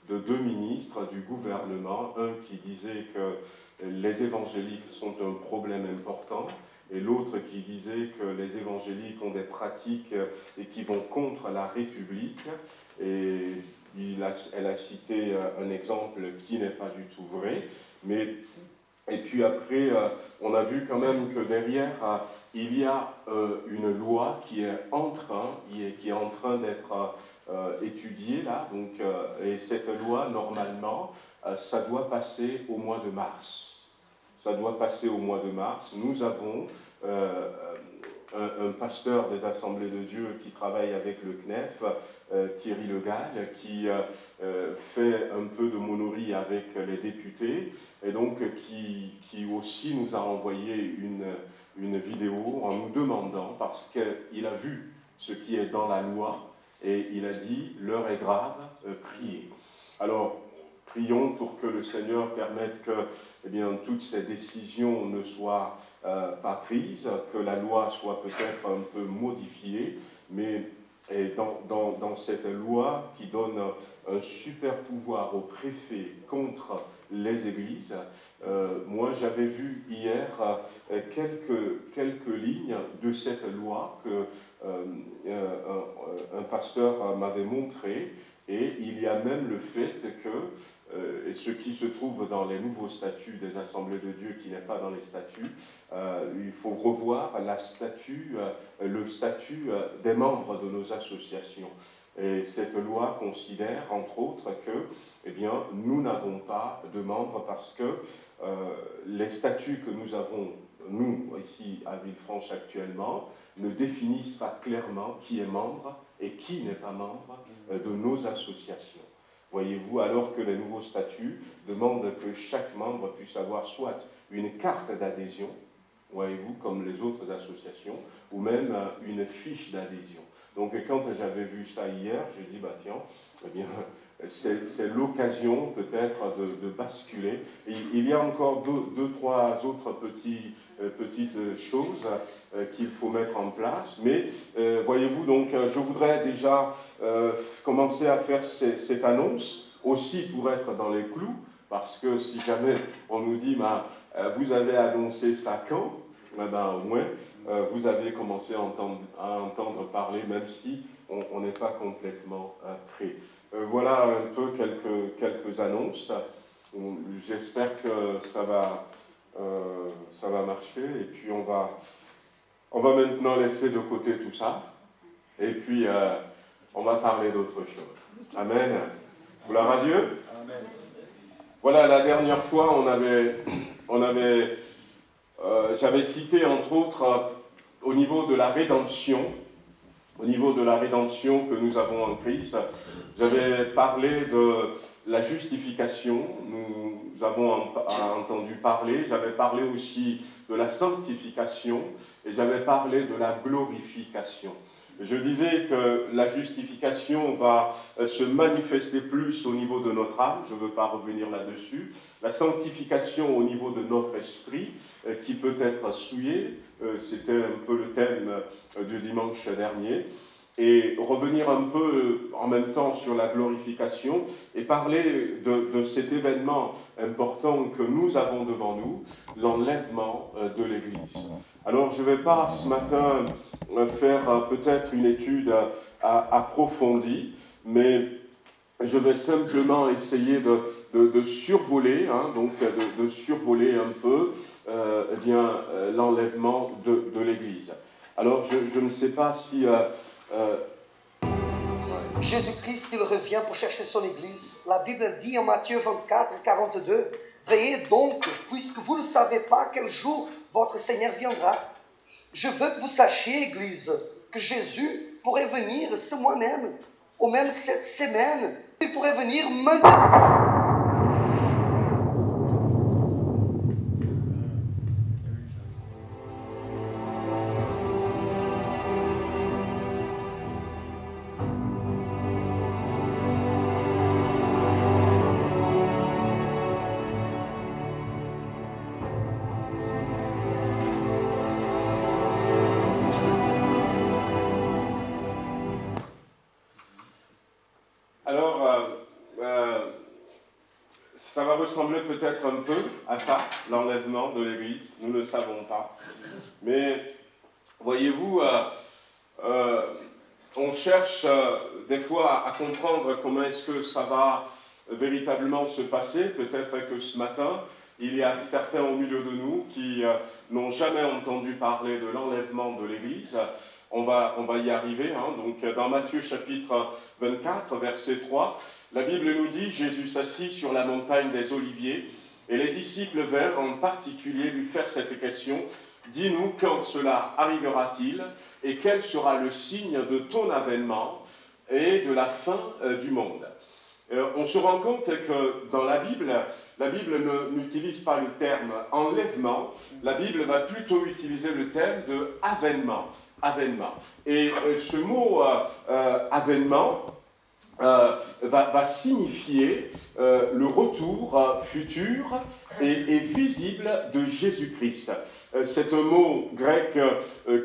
de deux ministres du gouvernement, un qui disait que les évangéliques sont un problème important, et l'autre qui disait que les évangéliques ont des pratiques et qui vont contre la République. Et elle a cité un exemple qui n'est pas du tout vrai, et puis après, on a vu quand même que derrière, il y a une loi qui est en train d'être étudiée là, donc, et cette loi, normalement, ça doit passer au mois de mars. Ça doit passer au mois de mars. Nous avons un pasteur des Assemblées de Dieu qui travaille avec le CNEF, Thierry Le Gall, qui fait un peu de monorie avec les députés, et donc qui aussi nous a envoyé une vidéo en nous demandant, parce qu'il a vu ce qui est dans la loi, et il a dit « l'heure est grave, priez ». Alors, prions pour que le Seigneur permette que eh bien, toutes ces décisions ne soient pas prises, que la loi soit peut-être un peu modifiée, mais dans cette loi qui donne un super pouvoir au préfet contre les églises, moi j'avais vu hier quelques lignes de cette loi que un pasteur m'avait montré, et il y a même le fait que, et ce qui se trouve dans les nouveaux statuts des Assemblées de Dieu qui n'est pas dans les statuts, il faut revoir le statut des membres de nos associations. Et cette loi considère, entre autres, que eh bien, nous n'avons pas de membres parce que les statuts que nous avons, nous, ici à Villefranche actuellement, ne définissent pas clairement qui est membre et qui n'est pas membre de nos associations. Voyez-vous, alors que les nouveaux statuts demandent que chaque membre puisse avoir soit une carte d'adhésion, voyez-vous, comme les autres associations, ou même une fiche d'adhésion. Donc quand j'avais vu ça hier, je dis, bah tiens, eh bien, c'est l'occasion peut-être de basculer. Et il y a encore deux, trois autres petites choses qu'il faut mettre en place. Mais voyez-vous, donc je voudrais déjà commencer à faire cette annonce, aussi pour être dans les clous, parce que si jamais on nous dit, bah, vous avez annoncé ça quand, ben, au moins, vous avez commencé à entendre parler, même si on n'est pas complètement prêt. Voilà un peu quelques annonces. J'espère que ça va marcher. Et puis on va maintenant laisser de côté tout ça. Et puis on va parler d'autre chose. Amen. Gloire à Dieu. Amen. Voilà, la dernière fois, j'avais cité entre autres au niveau de la rédemption que nous avons en Christ, j'avais parlé de la justification, nous avons entendu parler, j'avais parlé aussi de la sanctification et j'avais parlé de la glorification. Je disais que la justification va se manifester plus au niveau de notre âme, je ne veux pas revenir là-dessus. La sanctification au niveau de notre esprit, qui peut être souillé, c'était un peu le thème du dimanche dernier. Et revenir un peu en même temps sur la glorification et parler de cet événement important que nous avons devant nous, l'enlèvement de l'Église. Alors je ne vais pas ce matin faire peut-être une étude approfondie, mais je vais simplement essayer de survoler, donc de survoler un peu l'enlèvement de l'Église. Alors je ne sais pas si... Jésus-Christ, il revient pour chercher son Église. La Bible dit en Matthieu 24, 42, « Veillez donc, puisque vous ne savez pas quel jour votre Seigneur viendra. Je veux que vous sachiez, Église, que Jésus pourrait venir ce mois-même, ou même cette semaine. Il pourrait venir maintenant. » Ça va ressembler peut-être un peu à ça, l'enlèvement de l'Église, nous ne le savons pas. Mais voyez-vous, on cherche des fois à comprendre comment est-ce que ça va véritablement se passer. Peut-être que ce matin, il y a certains au milieu de nous qui n'ont jamais entendu parler de l'enlèvement de l'Église. On va y arriver. Donc, dans Matthieu chapitre 24, verset 3, la Bible nous dit « Jésus s'assit sur la montagne des Oliviers et les disciples vinrent en particulier lui faire cette question « Dis-nous quand cela arrivera-t-il et quel sera le signe de ton avènement et de la fin du monde ?» On se rend compte que dans la Bible n'utilise pas le terme « enlèvement », la Bible va plutôt utiliser le terme de « avènement ». Et ce mot « avènement » va signifier le retour futur et visible de Jésus-Christ. C'est un mot grec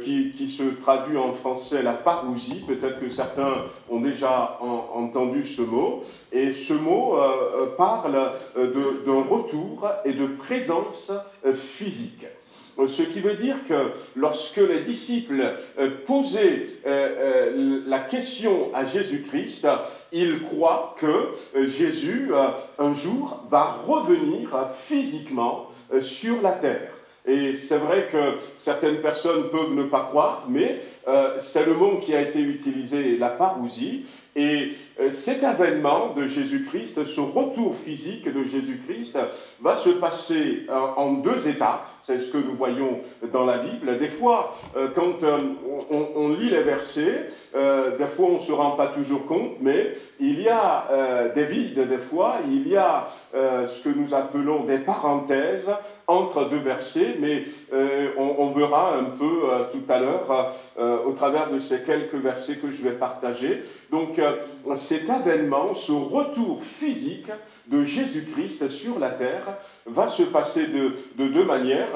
qui se traduit en français la parousie. Peut-être que certains ont déjà entendu ce mot. Et ce mot parle d'un retour et de présence physique. Ce qui veut dire que lorsque les disciples posaient la question à Jésus-Christ, ils croient que Jésus, un jour, va revenir physiquement sur la terre. Et c'est vrai que certaines personnes peuvent ne pas croire, mais c'est le mot qui a été utilisé, la parousie. Et cet avènement de Jésus-Christ, ce retour physique de Jésus-Christ, va se passer en deux étapes. C'est ce que nous voyons dans la Bible. Des fois, quand on lit les versets, des fois on ne se rend pas toujours compte, mais il y a des vides, des fois, il y a ce que nous appelons des parenthèses entre deux versets, mais on verra un peu tout à l'heure au travers de ces quelques versets que je vais partager. Donc cet avènement, ce retour physique de Jésus-Christ sur la terre va se passer de deux manières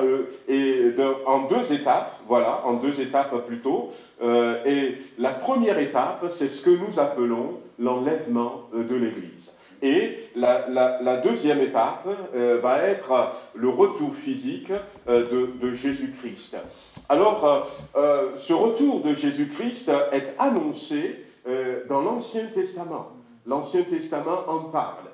en deux étapes, voilà, en deux étapes plutôt. Et la première étape, c'est ce que nous appelons l'enlèvement de l'Église. Et la deuxième étape va être le retour physique de Jésus-Christ. Alors, ce retour de Jésus-Christ est annoncé dans l'Ancien Testament. L'Ancien Testament en parle.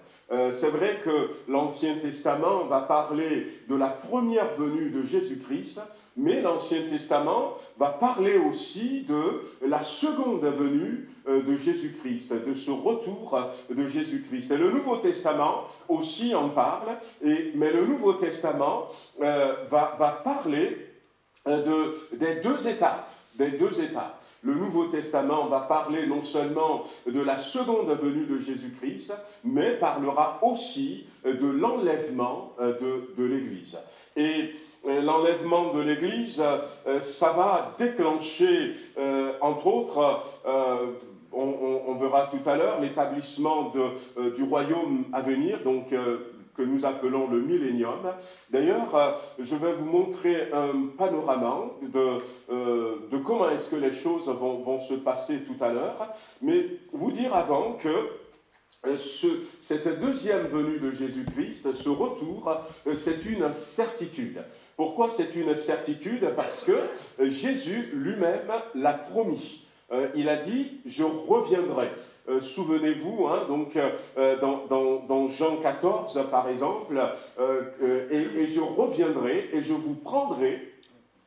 C'est vrai que l'Ancien Testament va parler de la première venue de Jésus-Christ, mais l'Ancien Testament va parler aussi de la seconde venue de Jésus-Christ, de ce retour de Jésus-Christ. Et le Nouveau Testament aussi en parle, mais le Nouveau Testament va parler des deux étapes. le Nouveau Testament va parler non seulement de la seconde venue de Jésus-Christ, mais parlera aussi de l'enlèvement de l'Église. Et l'enlèvement de l'Église, ça va déclencher, entre autres, on verra tout à l'heure, l'établissement du royaume à venir, donc que nous appelons le millénium. D'ailleurs, je vais vous montrer un panorama de comment est-ce que les choses vont se passer tout à l'heure, mais vous dire avant que cette deuxième venue de Jésus-Christ, ce retour, c'est une certitude. Pourquoi c'est une certitude? Parce que Jésus lui-même l'a promis. Il a dit « je reviendrai ». Souvenez-vous, hein, donc dans Jean 14 par exemple, et je reviendrai et je vous prendrai,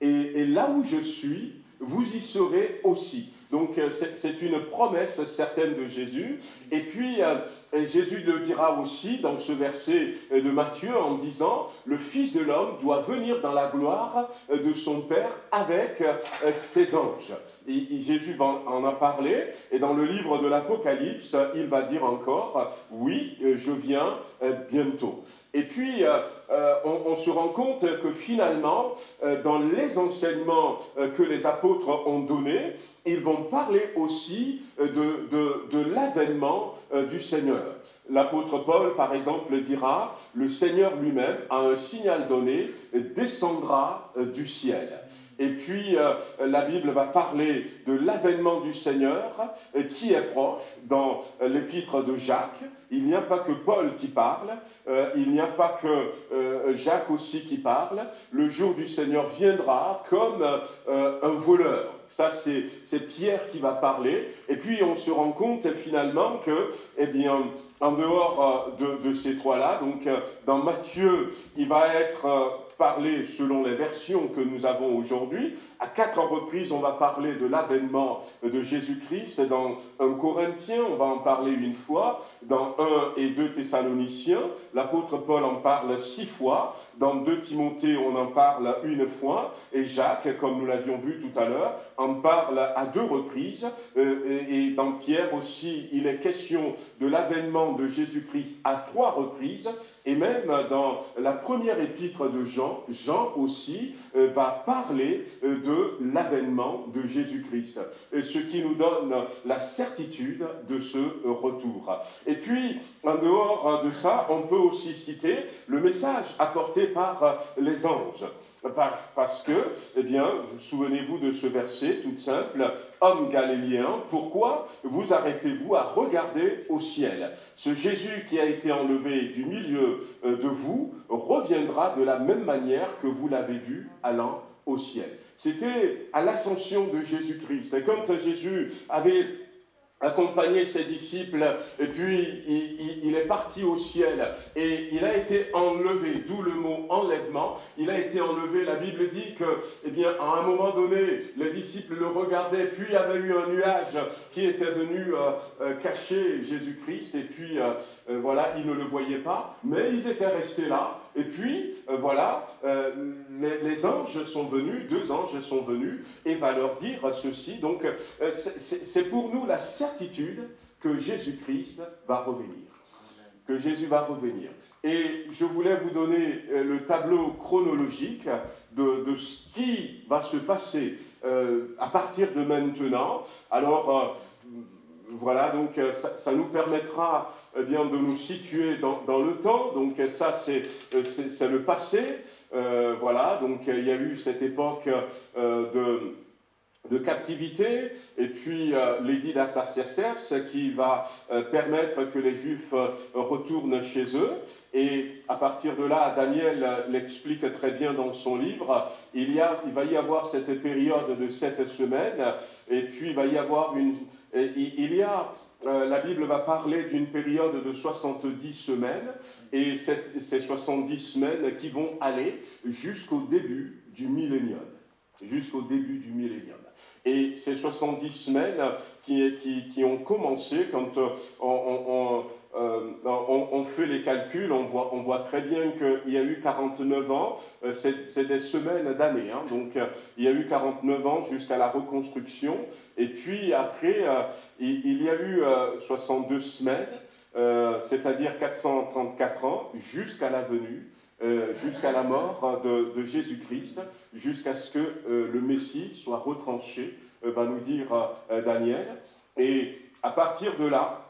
et là où je suis, vous y serez aussi. Donc c'est une promesse certaine de Jésus. Et puis Jésus le dira aussi dans ce verset de Matthieu en disant « Le Fils de l'homme doit venir dans la gloire de son Père avec ses anges ». Et Jésus va en a parlé, et dans le livre de l'Apocalypse, il va dire encore « Oui, je viens bientôt ». Et puis, on se rend compte que finalement, dans les enseignements que les apôtres ont donnés, ils vont parler aussi de l'avènement du Seigneur. L'apôtre Paul, par exemple, dira « Le Seigneur lui-même, à un signal donné, descendra du ciel ». Et puis, la Bible va parler de l'avènement du Seigneur qui est proche dans l'épître de Jacques. Il n'y a pas que Paul qui parle, il n'y a pas que Jacques aussi qui parle. Le jour du Seigneur viendra comme un voleur. Ça, c'est Pierre qui va parler. Et puis, on se rend compte finalement que, eh bien, en dehors de ces trois-là, donc dans Matthieu, il va être parlé selon les versions que nous avons aujourd'hui. À 4 reprises, on va parler de l'avènement de Jésus-Christ. Dans 1 Corinthiens, on va en parler une fois. Dans 1 et 2 Thessaloniciens, l'apôtre Paul en parle 6 fois. Dans 2 Timothée, on en parle une fois. Et Jacques, comme nous l'avions vu tout à l'heure, en parle à 2 reprises. Et dans Pierre aussi, il est question de l'avènement de Jésus-Christ à 3 reprises. Et même dans la première épître de Jean, Jean aussi va parler de l'avènement de Jésus-Christ, ce qui nous donne la certitude de ce retour. Et puis, en dehors de ça, on peut aussi citer le message apporté par les anges. Parce que, eh bien, souvenez-vous de ce verset tout simple, « Homme galiléen, pourquoi vous arrêtez-vous à regarder au ciel? Ce Jésus qui a été enlevé du milieu de vous reviendra de la même manière que vous l'avez vu allant au ciel. » C'était à l'ascension de Jésus-Christ. Et quand Jésus avait accompagné ses disciples, et puis il est parti au ciel, et il a été enlevé, d'où le mot enlèvement, il a été enlevé, la Bible dit que, eh bien, à un moment donné, les disciples le regardaient, puis il y avait eu un nuage qui était venu cacher Jésus-Christ, et puis voilà, ils ne le voyaient pas, mais ils étaient restés là, et puis voilà, les anges sont venus, 2 anges sont venus, et va leur dire ceci, donc c'est pour nous la certitude que Jésus-Christ va revenir. Que Jésus va revenir. Et je voulais vous donner le tableau chronologique de ce qui va se passer à partir de maintenant. Alors, voilà, donc ça nous permettra bien de nous situer dans le temps. Donc ça, c'est le passé. Voilà, donc il y a eu cette époque de captivité, et puis l'édit d'Artaxerxès qui va permettre que les Juifs retournent chez eux. Et à partir de là, Daniel l'explique très bien dans son livre, il va y avoir cette période de 7 semaines, et puis il va y avoir la Bible va parler d'une période de 70 semaines, et ces 70 semaines qui vont aller jusqu'au début du millénium. Jusqu'au début du millénium. Et ces 70 semaines qui ont commencé quand on fait les calculs, on voit très bien qu'il y a eu 49 ans, c'est des semaines d'années, hein, donc il y a eu 49 ans jusqu'à la reconstruction, et puis après, il y a eu 62 semaines, c'est-à-dire 434 ans, jusqu'à la venue, jusqu'à la mort de Jésus-Christ, jusqu'à ce que le Messie soit retranché, va nous dire Daniel, et à partir de là,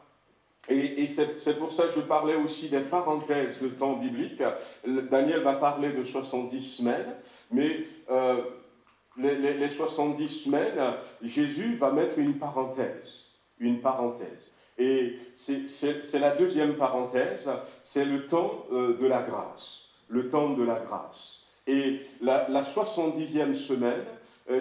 et c'est pour ça que je parlais aussi des parenthèses de temps biblique. Daniel va parler de 70 semaines, mais les 70 semaines, Jésus va mettre une parenthèse. Une parenthèse. Et c'est la deuxième parenthèse, c'est le temps de la grâce. Le temps de la grâce. Et la 70e semaine,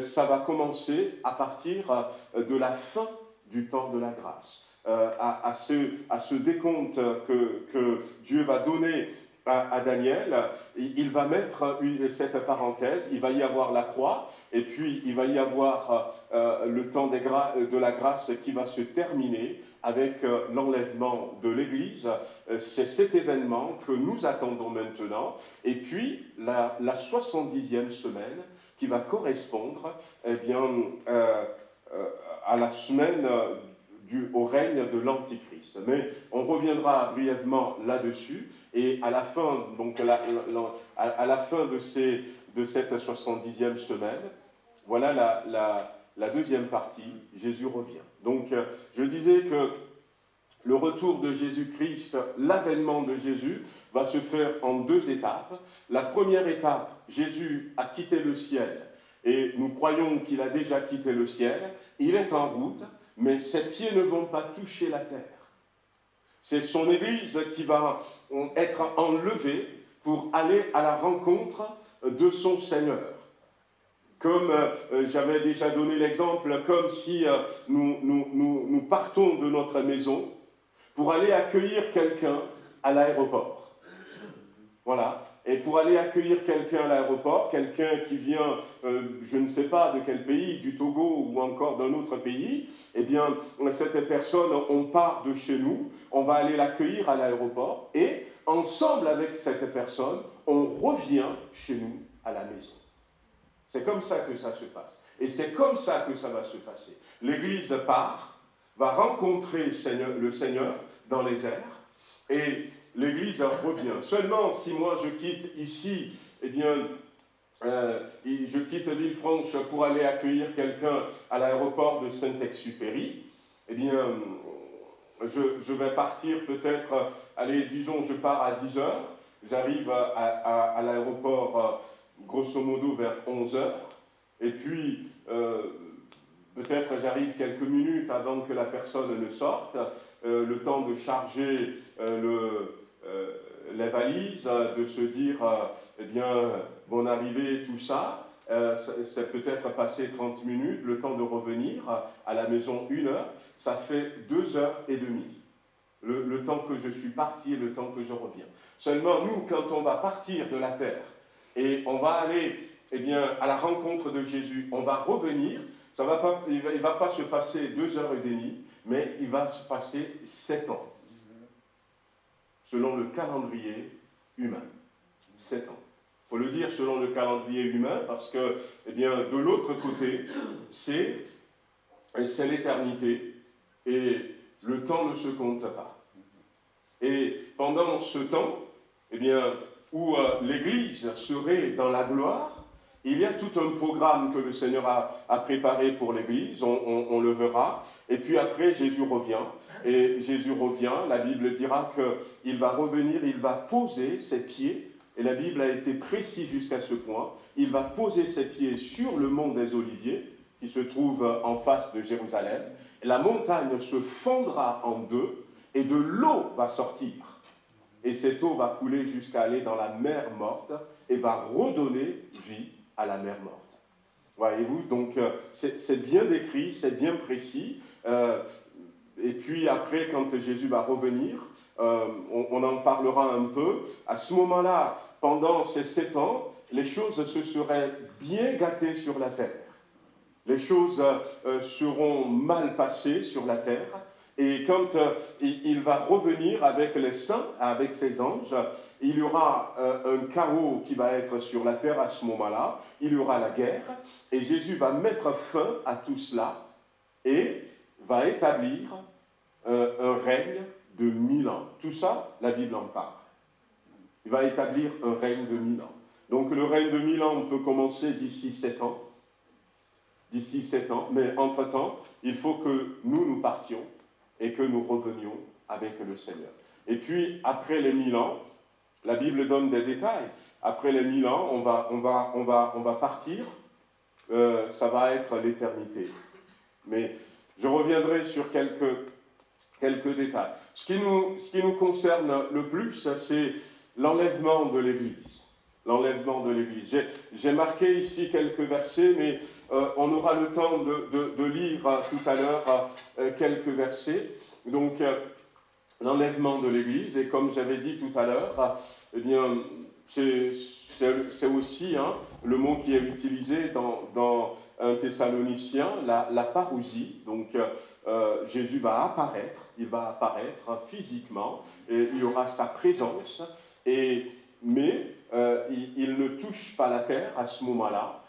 ça va commencer à partir de la fin du temps de la grâce. À ce décompte que Dieu va donner à Daniel, il va mettre cette parenthèse, il va y avoir la croix, et puis il va y avoir le temps de la grâce qui va se terminer avec l'enlèvement de l'Église. C'est cet événement que nous attendons maintenant, et puis la 70e semaine qui va correspondre à la semaine au règne de l'Antichrist. Mais on reviendra brièvement là-dessus, et à la fin, donc à la fin de cette 70e semaine, voilà la deuxième partie, Jésus revient. Donc je disais que le retour de Jésus-Christ, l'avènement de Jésus, va se faire en deux étapes. La première étape, Jésus a quitté le ciel, et nous croyons qu'il a déjà quitté le ciel, il est en route, mais ses pieds ne vont pas toucher la terre. C'est son Église qui va être enlevée pour aller à la rencontre de son Seigneur. Comme j'avais déjà donné l'exemple, comme si nous partons de notre maison pour aller accueillir quelqu'un à l'aéroport. Voilà. Et pour aller accueillir quelqu'un à l'aéroport, quelqu'un qui vient, je ne sais pas de quel pays, du Togo ou encore d'un autre pays, eh bien, cette personne, on part de chez nous, on va aller l'accueillir à l'aéroport, et ensemble avec cette personne, on revient chez nous à la maison. C'est comme ça que ça se passe. Et c'est comme ça que ça va se passer. L'Église part, va rencontrer le Seigneur dans les airs, et l'Église revient. Seulement, si moi je quitte ici, eh bien, je quitte Villefranche pour aller accueillir quelqu'un à l'aéroport de Saint-Exupéry, eh bien, je vais partir peut-être, allez, disons, je pars à 10 heures, j'arrive à l'aéroport grosso modo vers 11 heures, et puis peut-être j'arrive quelques minutes avant que la personne ne sorte, le temps de charger les valises, de se dire, eh bien, mon arrivée, tout ça, c'est peut-être passé 30 minutes, le temps de revenir à la maison 1 heure, ça fait 2 heures et demie. Le temps que je suis parti et le temps que je reviens. Seulement, nous, quand on va partir de la terre et on va aller, eh bien, à la rencontre de Jésus, on va revenir, il ne va pas se passer 2 heures et demie, mais il va se passer 7 ans. Selon le calendrier humain. 7 ans. Il faut le dire selon le calendrier humain, parce que, eh bien, de l'autre côté, c'est l'éternité, et le temps ne se compte pas. Et pendant ce temps, eh bien, où l'Église serait dans la gloire, il y a tout un programme que le Seigneur a préparé pour l'Église, on le verra, et puis après Jésus revient, et Jésus revient, la Bible dira qu'il va revenir, il va poser ses pieds, et la Bible a été précise jusqu'à ce point, il va poser ses pieds sur le mont des Oliviers, qui se trouve en face de Jérusalem, et la montagne se fondra en deux, et de l'eau va sortir. Et cette eau va couler jusqu'à aller dans la mer morte, et va redonner vie à la mer morte. Voyez-vous, donc c'est bien décrit, c'est bien précis. Et puis après, quand Jésus va revenir, on en parlera un peu. À ce moment-là, pendant ces 7 ans, les choses se seraient bien gâtées sur la terre. Les choses seront mal passées sur la terre. Et quand il va revenir avec les saints, avec ses anges, il y aura un chaos qui va être sur la terre à ce moment-là, il y aura la guerre, et Jésus va mettre fin à tout cela et va établir un règne de 1000 ans. Tout ça, la Bible en parle. Il va établir un règne de 1000 ans. Donc le règne de 1000 ans peut commencer d'ici 7 ans. D'ici 7 ans, mais entre-temps, il faut que nous partions et que nous revenions avec le Seigneur. Et puis, après les 1000 ans, la Bible donne des détails. Après les 1000 ans, on va partir. Ça va être l'éternité. Mais je reviendrai sur quelques détails. Ce qui nous concerne le plus, c'est l'enlèvement de l'Église. L'enlèvement de l'Église. J'ai marqué ici quelques versets, mais on aura le temps de lire tout à l'heure quelques versets. Donc, l'enlèvement de l'Église, et comme j'avais dit tout à l'heure, eh bien, c'est aussi le mot qui est utilisé dans 1 Thessaloniciens, la parousie. Donc, Jésus va apparaître, il va apparaître physiquement, et il y aura sa présence, mais il ne touche pas la terre à ce moment-là.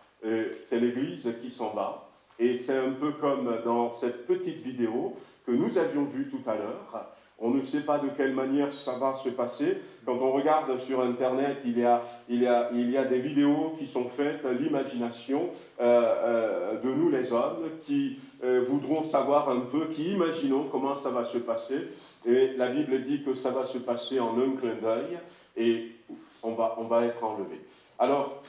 C'est l'Église qui s'en va, et c'est un peu comme dans cette petite vidéo que nous avions vue tout à l'heure. On ne sait pas de quelle manière ça va se passer. Quand on regarde sur Internet, il y a des vidéos qui sont faites, l'imagination de nous les hommes, qui voudront savoir un peu, qui imaginons comment ça va se passer. Et la Bible dit que ça va se passer en un clin d'œil, et on va être enlevé. Alors,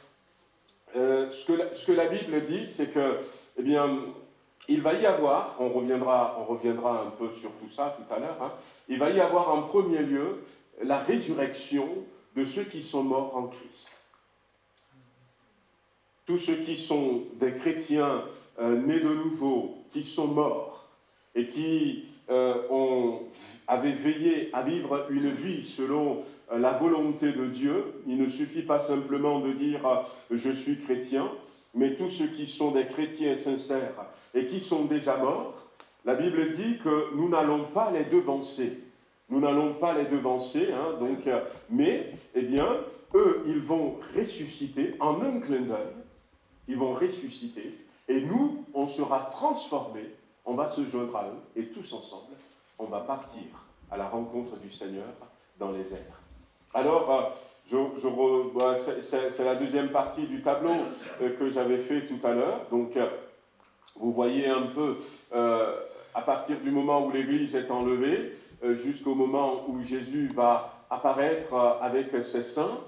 ce que la Bible dit, c'est que, eh bien, il va y avoir, on reviendra un peu sur tout ça tout à l'heure, il va y avoir en premier lieu la résurrection de ceux qui sont morts en Christ. Tous ceux qui sont des chrétiens nés de nouveau, qui sont morts et qui avaient veillé à vivre une vie selon la volonté de Dieu. Il ne suffit pas simplement de dire « je suis chrétien », mais tous ceux qui sont des chrétiens sincères et qui sont déjà morts, la Bible dit que nous n'allons pas les devancer. Nous n'allons pas les devancer, mais, eh bien, eux, ils vont ressusciter en un clin d'œil. Ils vont ressusciter, et nous, on sera transformés, on va se joindre à eux, et tous ensemble, on va partir à la rencontre du Seigneur dans les airs. Alors, c'est la deuxième partie du tableau que j'avais fait tout à l'heure. Donc, vous voyez un peu, à partir du moment où l'Église est enlevée, jusqu'au moment où Jésus va apparaître avec ses saints,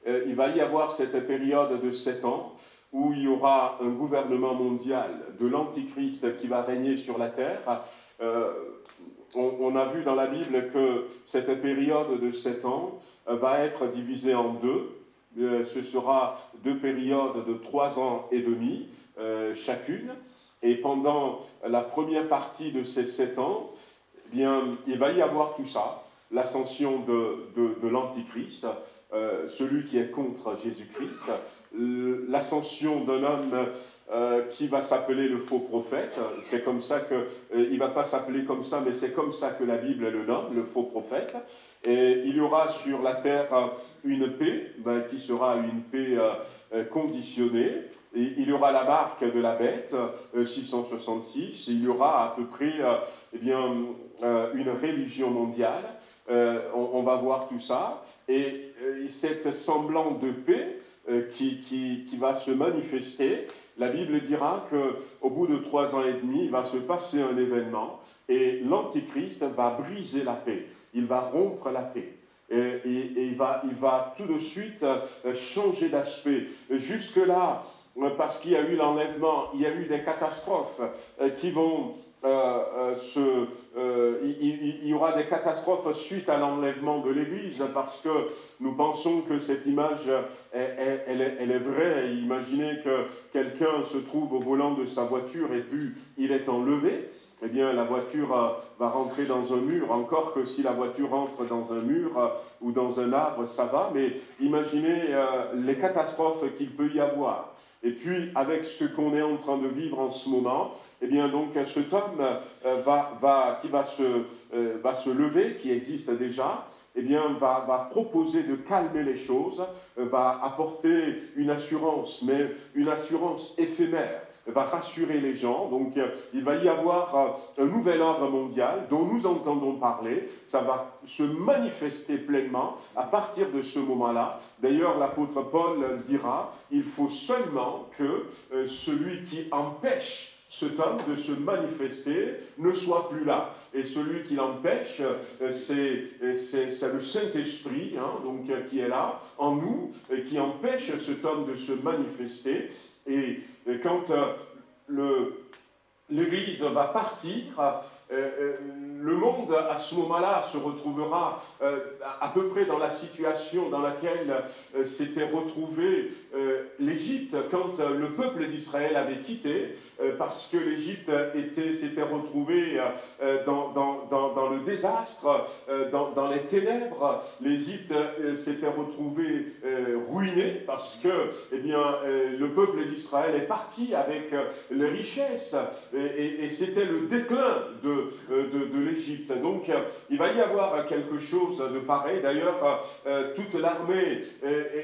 il va y avoir cette période de 7 ans, où il y aura un gouvernement mondial de l'Antichrist qui va régner sur la terre. On a vu dans la Bible que cette période de 7 ans va être divisée en deux. Ce sera 2 périodes de 3 ans et demi chacune. Et pendant la première partie de ces 7 ans, eh bien, il va y avoir tout ça, l'ascension de l'Antichrist, celui qui est contre Jésus-Christ, l'ascension d'un homme qui va s'appeler le faux prophète. C'est comme ça que, il ne va pas s'appeler comme ça, mais c'est comme ça que la Bible le nomme, le faux prophète. Et il y aura sur la terre une paix, qui sera une paix conditionnée. Et il y aura la marque de la bête, 666. Il y aura à peu près une religion mondiale. On va voir tout ça. Et cette semblant de paix qui va se manifester, la Bible dira qu'au bout de 3 ans et demi, il va se passer un événement et l'Antichrist va briser la paix. Il va rompre la paix. Et il va tout de suite changer d'aspect. Jusque-là, parce qu'il y a eu l'enlèvement, il y a eu des catastrophes qui vont il y aura des catastrophes suite à l'enlèvement de l'Église, parce que nous pensons que cette image, elle est vraie. Imaginez que quelqu'un se trouve au volant de sa voiture et puis il est enlevé. Eh bien, la voiture va rentrer dans un mur, encore que si la voiture entre dans un mur ou dans un arbre, ça va, mais imaginez les catastrophes qu'il peut y avoir. Et puis, avec ce qu'on est en train de vivre en ce moment, eh bien, donc, cet homme qui va se lever, qui existe déjà, eh bien, va proposer de calmer les choses, va apporter une assurance, mais une assurance éphémère, va rassurer les gens. Donc, il va y avoir un nouvel ordre mondial dont nous entendons parler. Ça va se manifester pleinement à partir de ce moment-là. D'ailleurs, l'apôtre Paul dira, il faut seulement que celui qui empêche cet homme de se manifester ne soit plus là. Et celui qui l'empêche, c'est le Saint-Esprit, donc, qui est là, en nous, et qui empêche cet homme de se manifester. Et quand l'Église va partir, le monde, à ce moment-là, se retrouvera à peu près dans la situation dans laquelle s'était retrouvé l'Égypte quand le peuple d'Israël avait quitté, parce que l'Égypte s'était retrouvée dans le désastre, dans les ténèbres. L'Égypte s'était retrouvée ruinée parce que le peuple d'Israël est parti avec les richesses, et c'était le déclin de l'Égypte. Donc, il va y avoir quelque chose de pareil. D'ailleurs, toute l'armée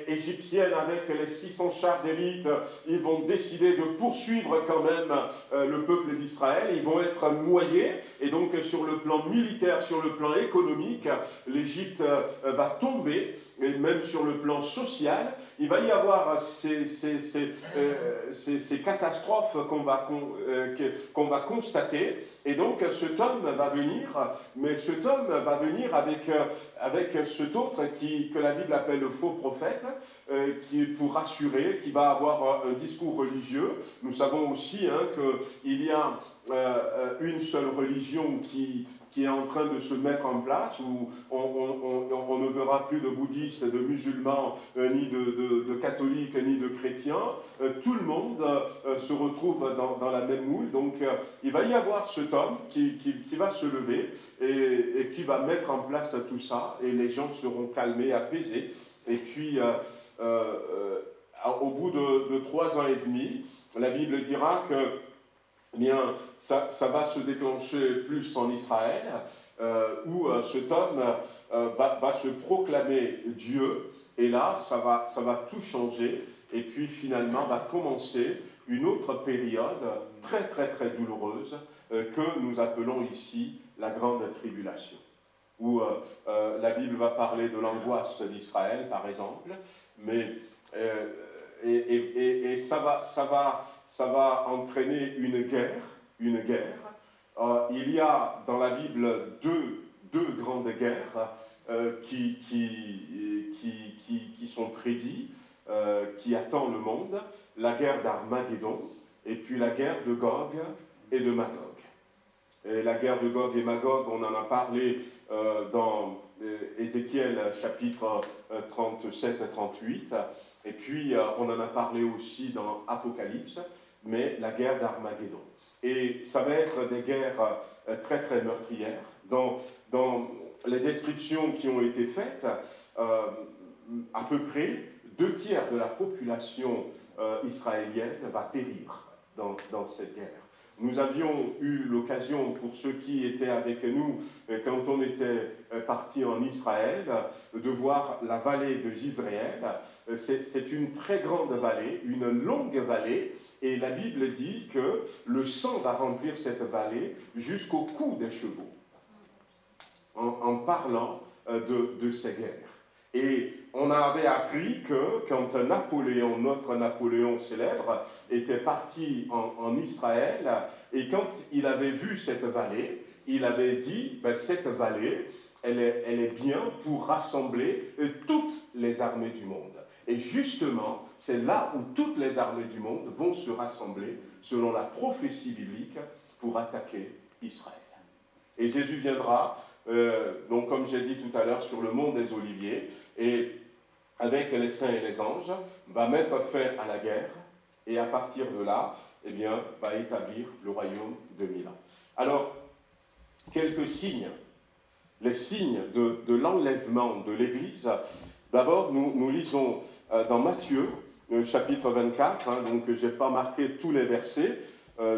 égyptienne avec les 600 chars d'élite, ils vont décider de poursuivre quand même le peuple d'Israël. Ils vont être noyés. Et donc, sur le plan militaire, sur le plan économique, l'Égypte va tomber. Et même sur le plan social, il va y avoir ces catastrophes qu'on va constater. Et donc cet homme va venir, mais cet homme va venir avec cet autre que la Bible appelle le faux prophète, qui pour rassurer, qui va avoir un discours religieux. Nous savons aussi qu'il y a une seule religion qui est en train de se mettre en place, où on ne verra plus de bouddhistes, de musulmans, ni de catholiques, ni de chrétiens. Tout le monde se retrouve dans la même moule. Donc il va y avoir cet homme qui va se lever et qui va mettre en place tout ça, et les gens seront calmés, apaisés. Et puis, au bout de 3 ans et demi, la Bible dira que ça va se déclencher plus en Israël, où cet homme va se proclamer Dieu, et là, ça va tout changer, et puis finalement va commencer une autre période très très très douloureuse que nous appelons ici la grande tribulation, où la Bible va parler de l'angoisse d'Israël, par exemple, mais ça va entraîner une guerre. Il y a dans la Bible deux grandes guerres qui sont prédites, qui attendent le monde, la guerre d'Armageddon et puis la guerre de Gog et de Magog. Et la guerre de Gog et Magog, on en a parlé dans Ézéchiel chapitre 37-38, et puis on en a parlé aussi dans Apocalypse, mais la guerre d'Armageddon. Et ça va être des guerres très très meurtrières. Dans les descriptions qui ont été faites, à peu près 2/3 de la population israélienne va périr dans cette guerre. Nous avions eu l'occasion, pour ceux qui étaient avec nous, quand on était partis en Israël, de voir la vallée de Jizréel. C'est une très grande vallée, une longue vallée, et la Bible dit que le sang va remplir cette vallée jusqu'au cou des chevaux, en parlant de ces guerres. Et on avait appris que quand Napoléon, notre Napoléon célèbre, était parti en Israël, et quand il avait vu cette vallée, il avait dit, cette vallée, elle est bien pour rassembler toutes les armées du monde. Et justement, c'est là où toutes les armées du monde vont se rassembler, selon la prophétie biblique, pour attaquer Israël. Et Jésus viendra, donc comme j'ai dit tout à l'heure, sur le mont des Oliviers, et avec les saints et les anges, va mettre fin à la guerre, et à partir de là, va établir le royaume de 1000 ans. Alors, quelques signes, les signes de l'enlèvement de l'Église. D'abord, nous lisons dans Matthieu, chapitre 24, hein, donc je n'ai pas marqué tous les versets,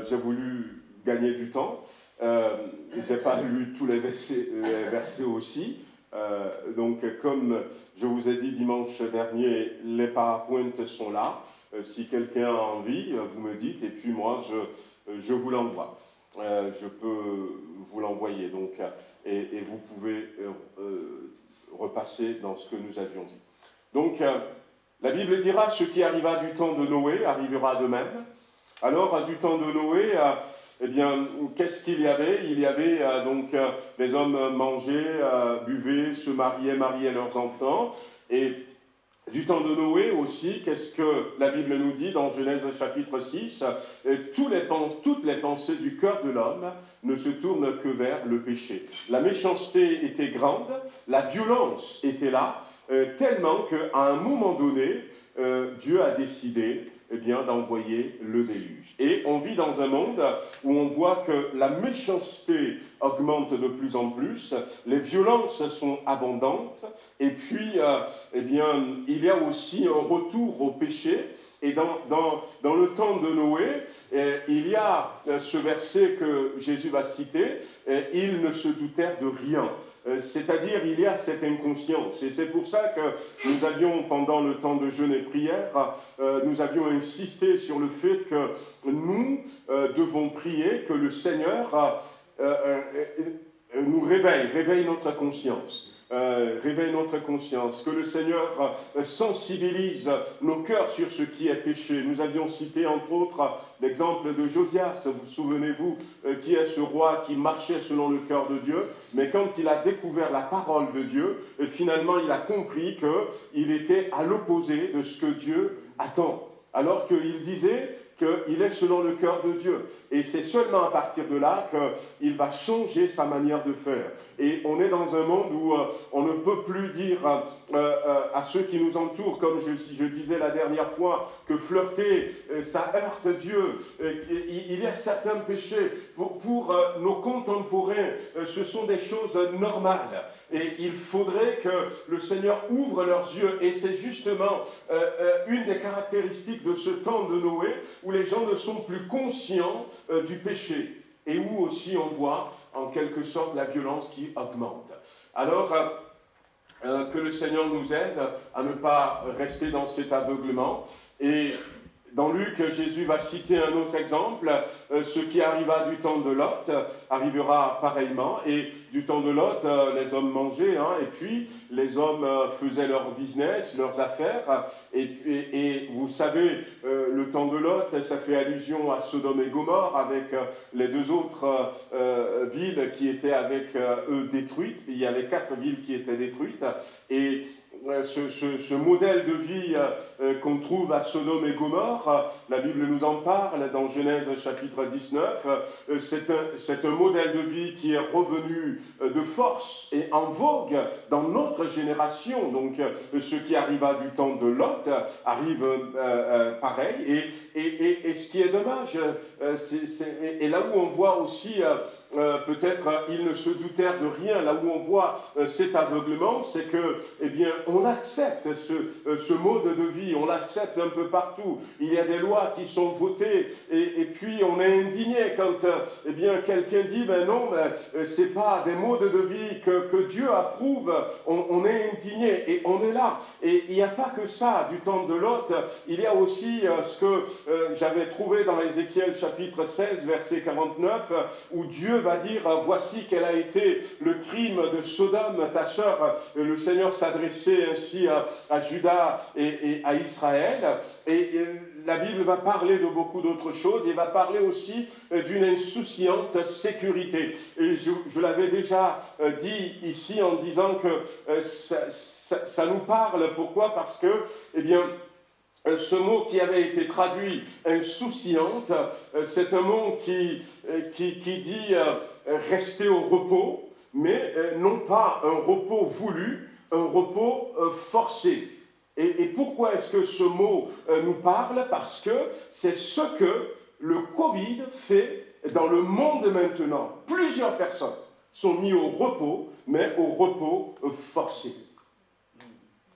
j'ai voulu gagner du temps, je n'ai pas lu tous les versets aussi, donc comme je vous ai dit dimanche dernier, les PowerPoint sont là, si quelqu'un a envie, vous me dites, et puis moi je vous l'envoie. Je peux vous l'envoyer, donc, et vous pouvez repasser dans ce que nous avions dit. Donc, la Bible dira, ce qui arriva du temps de Noé arrivera de même. Alors, du temps de Noé, eh bien, qu'est-ce qu'il y avait? Il y avait donc les hommes mangeaient, buvaient, se mariaient leurs enfants, et du temps de Noé aussi, qu'est-ce que la Bible nous dit dans Genèse chapitre 6? Toutes les pensées du cœur de l'homme ne se tournent que vers le péché. La méchanceté était grande, la violence était là, tellement qu'à un moment donné, Dieu a décidé d'envoyer le déluge. Et on vit dans un monde où on voit que la méchanceté augmente de plus en plus, les violences sont abondantes, et puis, il y a aussi un retour au péché. Et dans le temps de Noé, il y a ce verset que Jésus va citer, ils ne se doutèrent de rien. C'est-à-dire, il y a cette inconscience. Et c'est pour ça que nous avions, pendant le temps de jeûne et prière, nous avions insisté sur le fait que nous devons prier que le Seigneur nous réveille notre conscience. Réveille notre conscience, que le Seigneur sensibilise nos cœurs sur ce qui est péché. Nous avions cité entre autres l'exemple de Josias, vous souvenez-vous, qui est ce roi qui marchait selon le cœur de Dieu, mais quand il a découvert la parole de Dieu, finalement il a compris qu'il était à l'opposé de ce que Dieu attend. Alors qu'il disait qu'il est selon le cœur de Dieu. Et c'est seulement à partir de là qu'il va changer sa manière de faire. Et on est dans un monde où on ne peut plus dire à ceux qui nous entourent, comme je disais la dernière fois, que flirter, ça heurte Dieu. Il y a certains péchés. Pour nos contemporains, ce sont des choses normales. Et il faudrait que le Seigneur ouvre leurs yeux. Et c'est justement une des caractéristiques de ce temps de Noé, où les gens ne sont plus conscients du péché. Et où aussi on voit, en quelque sorte, la violence qui augmente. Alors, que le Seigneur nous aide à ne pas rester dans cet aveuglement. Et dans Luc, Jésus va citer un autre exemple. Ce qui arriva du temps de Lot arrivera pareillement. Et du temps de Lot, les hommes mangeaient, et puis les hommes faisaient leur business, leurs affaires. Et vous savez, le temps de Lot, ça fait allusion à Sodome et Gomorrhe, avec les deux autres villes qui étaient avec eux détruites. Il y avait 4 villes qui étaient détruites. Et ce modèle de vie qu'on trouve à Sodome et Gomorrhe, la Bible nous en parle dans Genèse chapitre 19, c'est un modèle de vie qui est revenu de force et en vogue dans notre génération. Donc ce qui arriva du temps de Lot arrive pareil. Et ce qui est dommage, et là où on voit aussi peut-être ils ne se doutèrent de rien, là où on voit cet aveuglement, c'est que, on accepte ce mode de vie, on l'accepte un peu partout. Il y a des lois qui sont votées, et puis on est indigné quand, quelqu'un dit, non, c'est pas des modes de vie que Dieu approuve, on est indigné, et on est là. Et il n'y a pas que ça, du temps de Lot, il y a aussi ce que j'avais trouvé dans Ézéchiel chapitre 16, verset 49, où Dieu va dire, voici quel a été le crime de Sodome, ta sœur. Le Seigneur s'adressait ainsi à Juda et à Israël. Et la Bible va parler de beaucoup d'autres choses, et va parler aussi d'une insouciante sécurité. Et je l'avais déjà dit ici en disant que ça nous parle. Pourquoi? Parce que, ce mot qui avait été traduit insouciante, c'est un mot qui dit rester au repos, mais non pas un repos voulu, un repos forcé. Et pourquoi est-ce que ce mot nous parle? Parce que c'est ce que le Covid fait dans le monde maintenant. Plusieurs personnes sont mises au repos, mais au repos forcé.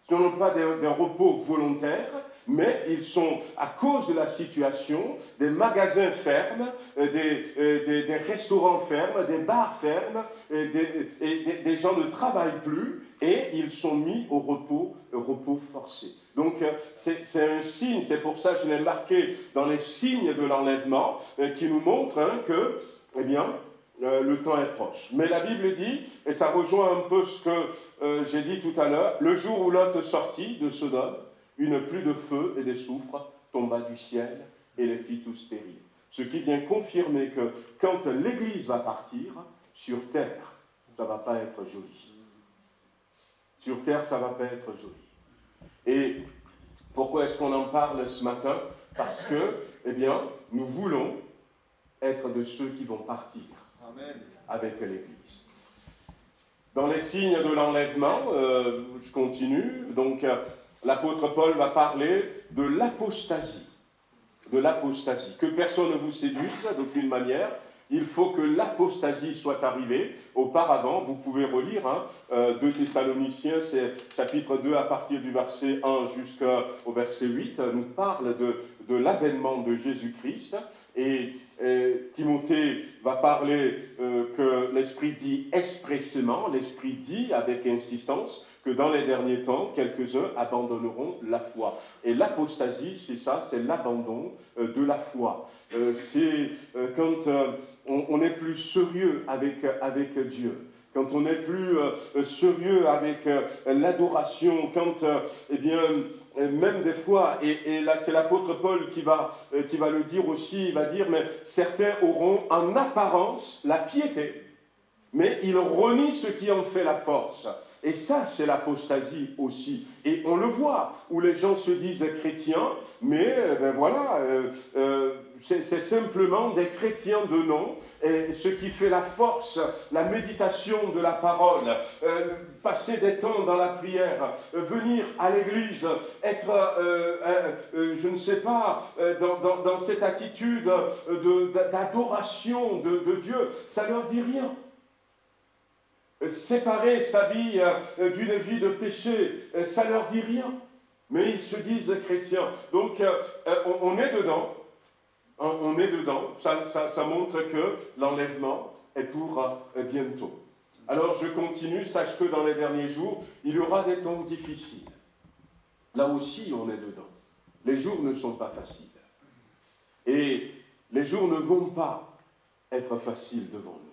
Ce ne sont pas des repos volontaires, mais ils sont, à cause de la situation, des magasins ferment, des restaurants ferment, des bars ferment, et des gens ne travaillent plus, et ils sont mis au repos forcé. Donc c'est un signe, c'est pour ça que je l'ai marqué dans les signes de l'enlèvement, qui nous montrent que, eh bien, le temps est proche. Mais la Bible dit, et ça rejoint un peu ce que j'ai dit tout à l'heure, le jour où Lot sortit de Sodome, une pluie de feu et des soufres tomba du ciel et les fit tous périr. Ce qui vient confirmer que quand l'Église va partir, sur terre, ça ne va pas être joli. Sur terre, ça ne va pas être joli. Et pourquoi est-ce qu'on en parle ce matin? Parce que, eh bien, nous voulons être de ceux qui vont partir. Amen. Avec l'Église. Dans les signes de l'enlèvement, je continue, donc l'apôtre Paul va parler de l'apostasie. De l'apostasie. Que personne ne vous séduise d'aucune manière. Il faut que l'apostasie soit arrivée. Auparavant, vous pouvez relire 2 Thessaloniciens, c'est chapitre 2 à partir du verset 1 jusqu'au verset 8, nous parle de l'avènement de Jésus-Christ. Et Timothée va parler que l'Esprit dit expressément, l'Esprit dit avec insistance, que dans les derniers temps, quelques-uns abandonneront la foi. Et l'apostasie, c'est ça, c'est l'abandon de la foi. C'est quand on n'est plus sérieux avec Dieu, quand on n'est plus sérieux avec l'adoration, quand, eh bien, même des fois, et là c'est l'apôtre Paul qui va le dire aussi, il va dire, mais certains auront en apparence la piété, mais ils renient ce qui en fait la force. Et ça, c'est l'apostasie aussi. Et on le voit, où les gens se disent chrétiens, mais ben voilà, c'est simplement des chrétiens de nom. Et ce qui fait la force, la méditation de la parole, passer des temps dans la prière, venir à l'église, être, je ne sais pas, dans cette attitude d'adoration de Dieu, ça ne leur dit rien. Séparer sa vie d'une vie de péché, ça ne leur dit rien, mais ils se disent chrétiens. Donc on est dedans, on est dedans, ça montre que l'enlèvement est pour bientôt. Alors je continue, sache que dans les derniers jours, il y aura des temps difficiles. Là aussi on est dedans. Les jours ne sont pas faciles. Et les jours ne vont pas être faciles devant nous.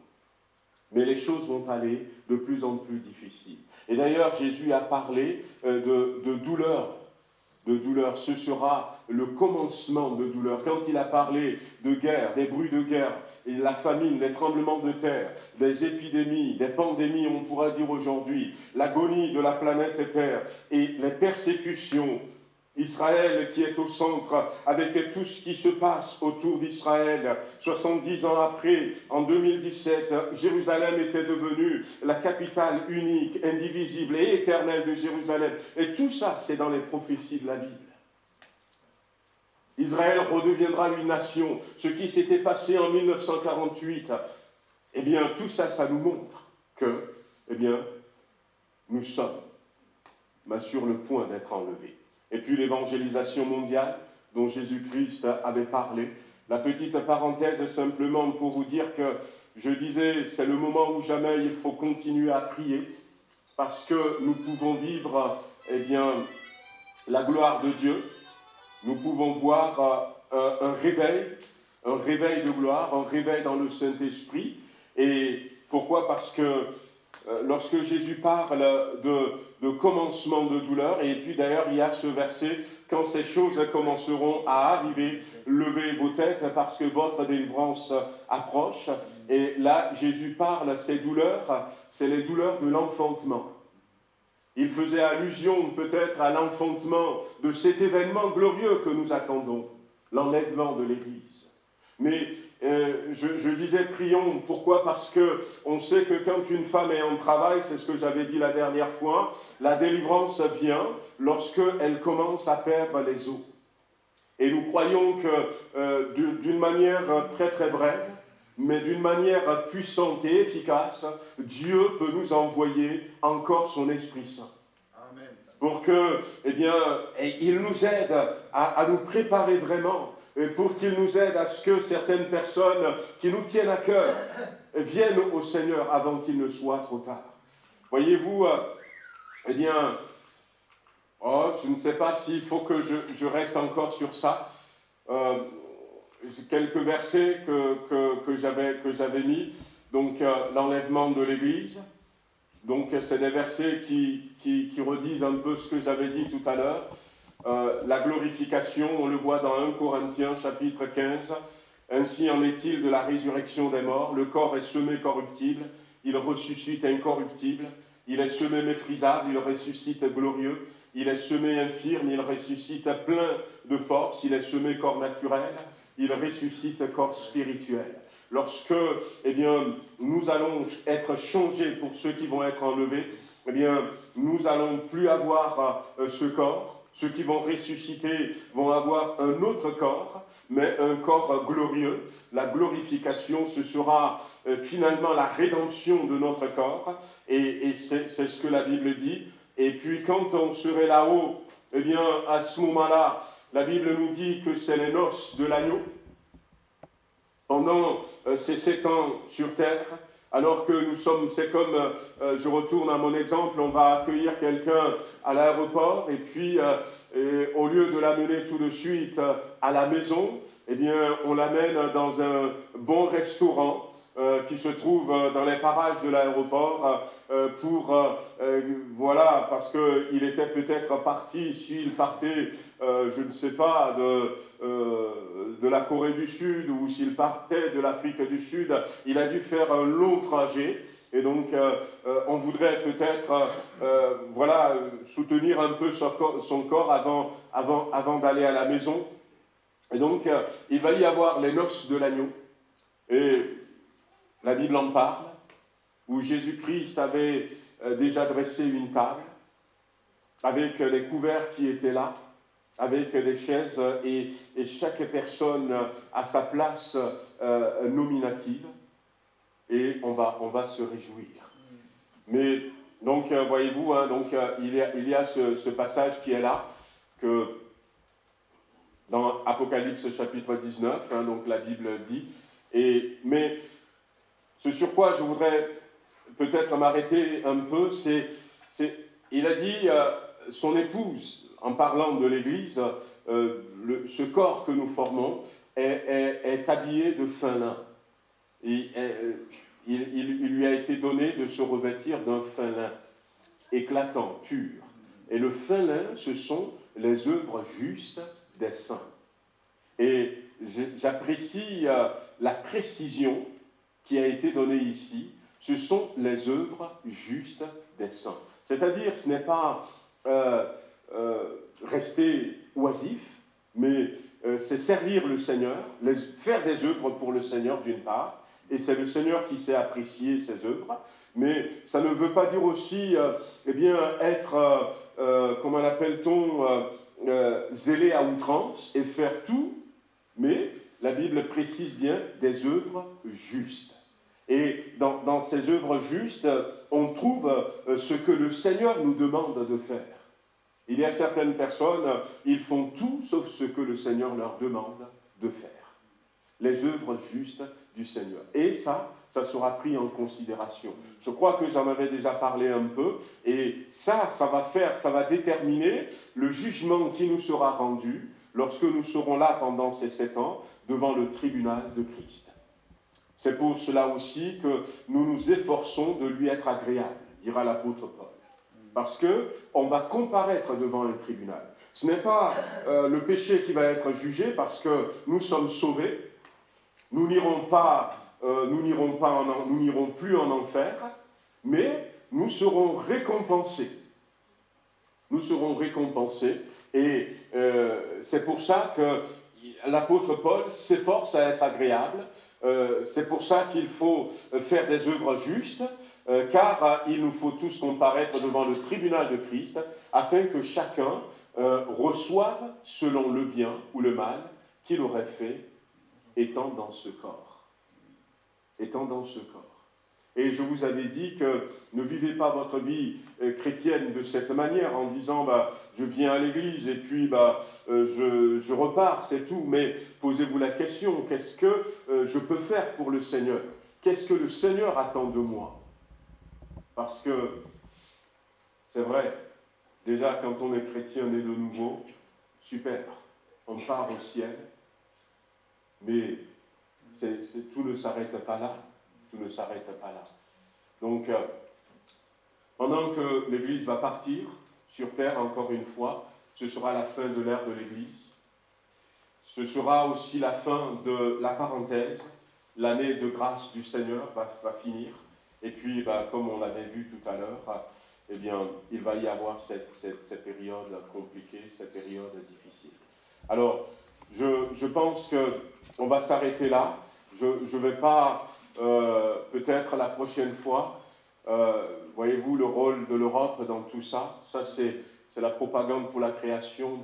Mais les choses vont aller de plus en plus difficiles. Et d'ailleurs, Jésus a parlé de douleur. De douleur. Ce sera le commencement de douleur. Quand il a parlé de guerre, des bruits de guerre, et la famine, les tremblements de terre, des épidémies, des pandémies, on pourra dire aujourd'hui, l'agonie de la planète Terre et les persécutions, Israël qui est au centre avec tout ce qui se passe autour d'Israël. 70 ans après, en 2017, Jérusalem était devenue la capitale unique, indivisible et éternelle de Jérusalem. Et tout ça, c'est dans les prophéties de la Bible. Israël redeviendra une nation. Ce qui s'était passé en 1948, eh bien, tout ça, ça nous montre que, eh bien, nous sommes sur le point d'être enlevés. Et puis l'évangélisation mondiale dont Jésus-Christ avait parlé. La petite parenthèse simplement pour vous dire que je disais, c'est le moment où jamais il faut continuer à prier parce que nous pouvons vivre, eh bien, la gloire de Dieu. Nous pouvons voir un réveil de gloire, un réveil dans le Saint-Esprit. Et pourquoi? Parce que lorsque Jésus parle de commencement de douleur, et puis d'ailleurs il y a ce verset, quand ces choses commenceront à arriver, levez vos têtes parce que votre délivrance approche. Et là, Jésus parle, ces douleurs, c'est les douleurs de l'enfantement. Il faisait allusion peut-être à l'enfantement de cet événement glorieux que nous attendons, l'enlèvement de l'Église. Mais je disais prions, pourquoi? Parce qu'on sait que quand une femme est en travail, c'est ce que j'avais dit la dernière fois, la délivrance vient lorsqu'elle commence à perdre les os. Et nous croyons que d'une manière très très brève, mais d'une manière puissante et efficace, Dieu peut nous envoyer encore son Esprit Saint. Amen. pour que, eh bien, il nous aide à nous préparer vraiment, et pour qu'il nous aide à ce que certaines personnes qui nous tiennent à cœur viennent au Seigneur avant qu'il ne soit trop tard. Voyez-vous, eh bien, je ne sais pas s'il faut que je reste encore sur ça. Quelques versets que j'avais mis, donc l'enlèvement de l'Église. Donc c'est des versets qui redisent un peu ce que j'avais dit tout à l'heure. La glorification, on le voit dans 1 Corinthiens chapitre 15. Ainsi en est-il de la résurrection des morts. Le corps est semé corruptible, il ressuscite incorruptible. Il est semé méprisable, il ressuscite glorieux. Il est semé infirme, il ressuscite plein de force. Il est semé corps naturel, il ressuscite corps spirituel. Lorsque, eh bien, nous allons être changés pour ceux qui vont être enlevés, eh bien, nous n'allons plus avoir ce corps. Ceux qui vont ressusciter vont avoir un autre corps, mais un corps glorieux. La glorification, ce sera finalement la rédemption de notre corps, et c'est ce que la Bible dit. Et puis quand on serait là-haut, eh bien, à ce moment-là, la Bible nous dit que c'est les noces de l'agneau. Pendant ces 7 ans sur terre, alors que nous sommes, c'est comme, je retourne à mon exemple, on va accueillir quelqu'un à l'aéroport, et puis au lieu de l'amener tout de suite à la maison, eh bien, on l'amène dans un bon restaurant qui se trouve dans les parages de l'aéroport voilà, parce qu'il était peut-être parti, s'il partait, je ne sais pas, de la Corée du Sud, ou s'il partait de l'Afrique du Sud, il a dû faire un long trajet. Et donc, on voudrait peut-être, voilà, soutenir un peu son corps avant d'aller à la maison. Et donc, il va y avoir les noces de l'agneau. Et la Bible en parle, où Jésus-Christ avait déjà dressé une table, avec les couverts qui étaient là, avec des chaises, et chaque personne à sa place nominative, et on va se réjouir. Mais, donc, voyez-vous, hein, donc, il y a ce passage qui est là, que dans Apocalypse chapitre 19, hein, donc la Bible dit, mais ce sur quoi je voudrais peut-être m'arrêter un peu, il a dit, son épouse, en parlant de l'Église, ce corps que nous formons est habillé de fin lin. Et, il lui a été donné de se revêtir d'un fin lin éclatant, pur. Et le fin lin, ce sont les œuvres justes des saints. Et j'apprécie la précision qui a été donnée ici. Ce sont les œuvres justes des saints. C'est-à-dire, ce n'est pas rester oisif, mais c'est servir le Seigneur, faire des œuvres pour le Seigneur d'une part, et c'est le Seigneur qui sait apprécier ces œuvres, mais ça ne veut pas dire aussi, eh bien, être, comment l'appelle-t-on, zélé à outrance et faire tout, mais la Bible précise bien des œuvres justes. Et dans ces œuvres justes, on trouve ce que le Seigneur nous demande de faire. Il y a certaines personnes, ils font tout sauf ce que le Seigneur leur demande de faire. Les œuvres justes du Seigneur. Et ça sera pris en considération. Je crois que j'en avais déjà parlé un peu, et ça va déterminer le jugement qui nous sera rendu lorsque nous serons là pendant ces 7 ans devant le tribunal de Christ. C'est pour cela aussi que nous nous efforçons de lui être agréable, dira l'apôtre Paul. Parce qu'on va comparaître devant un tribunal. Ce n'est pas le péché qui va être jugé parce que nous sommes sauvés. Nous n'irons plus en enfer, mais nous serons récompensés. Nous serons récompensés, et c'est pour ça que l'apôtre Paul s'efforce à être agréable. C'est pour ça qu'il faut faire des œuvres justes, car il nous faut tous comparaître devant le tribunal de Christ, afin que chacun reçoive selon le bien ou le mal qu'il aurait fait étant dans ce corps. Étant dans ce corps. Et je vous avais dit que ne vivez pas votre vie chrétienne de cette manière en disant je viens à l'église et puis je repars, c'est tout. Mais posez-vous la question, qu'est-ce que je peux faire pour le Seigneur? Qu'est-ce que le Seigneur attend de moi? Parce que c'est vrai, déjà quand on est chrétien né de nouveau, super, on part au ciel, mais tout ne s'arrête pas là. Tout ne s'arrête pas là. Donc, pendant que l'Église va partir sur terre, encore une fois, ce sera la fin de l'ère de l'Église. Ce sera aussi la fin de la parenthèse. L'année de grâce du Seigneur va finir. Et puis, comme on l'avait vu tout à l'heure, eh bien, il va y avoir cette période compliquée, cette période difficile. Alors, je pense qu'on va s'arrêter là. Je ne vais pas, peut-être la prochaine fois, voyez-vous le rôle de l'Europe dans tout ça. Ça, c'est la propagande pour la création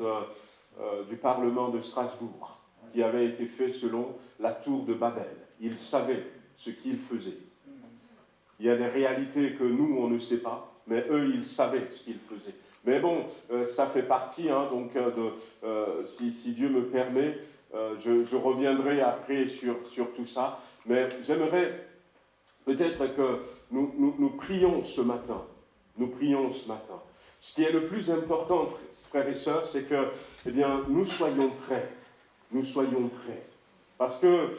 du Parlement de Strasbourg, qui avait été fait selon la tour de Babel. Ils savaient ce qu'ils faisaient. Il y a des réalités que nous, on ne sait pas, mais eux, ils savaient ce qu'ils faisaient. Mais bon, ça fait partie, si Dieu me permet, je reviendrai après sur tout ça, mais j'aimerais peut-être que nous prions ce matin. Nous prions ce matin. Ce qui est le plus important, frères et sœurs, c'est que, eh bien, nous soyons prêts. Nous soyons prêts. Parce que,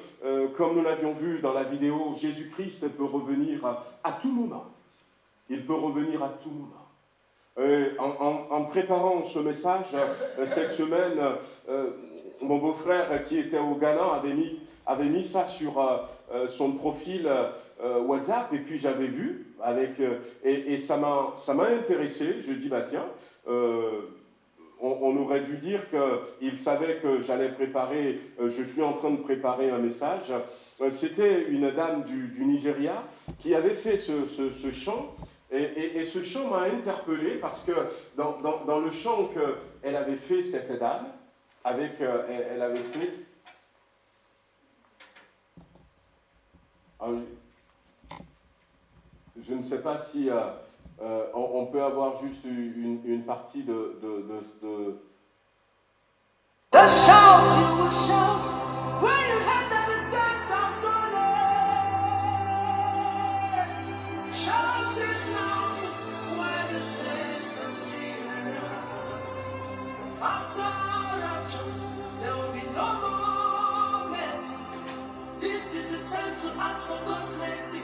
comme nous l'avions vu dans la vidéo, Jésus-Christ peut revenir à tout moment. Il peut revenir à tout moment. En préparant ce message, cette semaine, mon beau-frère qui était au Ghana avait mis ça sur son profil WhatsApp, et puis j'avais vu, et ça m'a intéressé. Je dis, tiens, on aurait dû dire qu'il savait que j'allais préparer, je suis en train de préparer un message. C'était une dame du Nigeria qui avait fait ce chant, et ce chant m'a interpellé parce que dans le chant qu'elle avait fait, cette dame, elle avait fait... Je ne sais pas si on peut avoir juste une partie de... The shout you will shout when you have the distance of God. Shout it now when the saints are still around. After rapture, there will be no more mercy. This is the time to ask for God's mercy.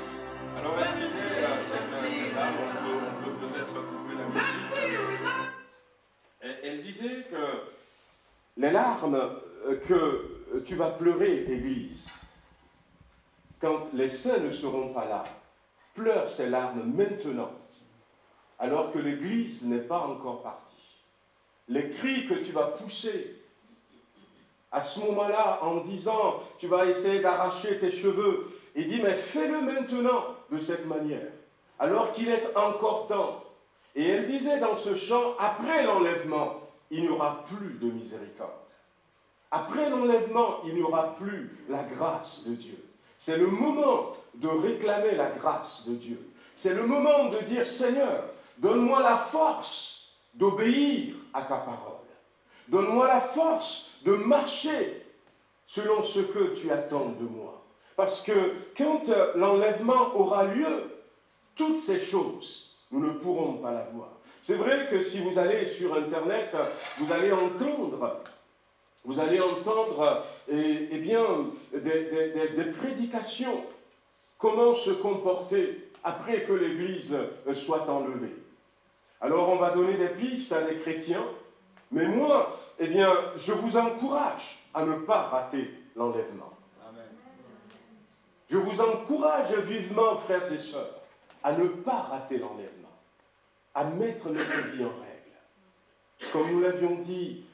Alors, elle disait, cette dame, on peut peut-être couper la musique. Elle disait que les larmes que tu vas pleurer, Église, quand les saints ne seront pas là, pleure ces larmes maintenant, alors que l'Église n'est pas encore partie. Les cris que tu vas pousser à ce moment-là en disant, tu vas essayer d'arracher tes cheveux, et dit, mais fais-le maintenant de cette manière, alors qu'il est encore temps. Et elle disait dans ce chant, après l'enlèvement, il n'y aura plus de miséricorde. Après l'enlèvement, il n'y aura plus la grâce de Dieu. C'est le moment de réclamer la grâce de Dieu. C'est le moment de dire, Seigneur, donne-moi la force d'obéir à ta parole. Donne-moi la force de marcher selon ce que tu attends de moi. Parce que quand l'enlèvement aura lieu, toutes ces choses, nous ne pourrons pas la voir. C'est vrai que si vous allez sur Internet, vous allez entendre des prédications, comment se comporter après que l'Église soit enlevée. Alors on va donner des pistes à des chrétiens, mais moi, je vous encourage à ne pas rater l'enlèvement. Je vous encourage vivement, frères et sœurs, à ne pas rater l'enlèvement, à mettre notre vie en règle. Comme nous l'avions dit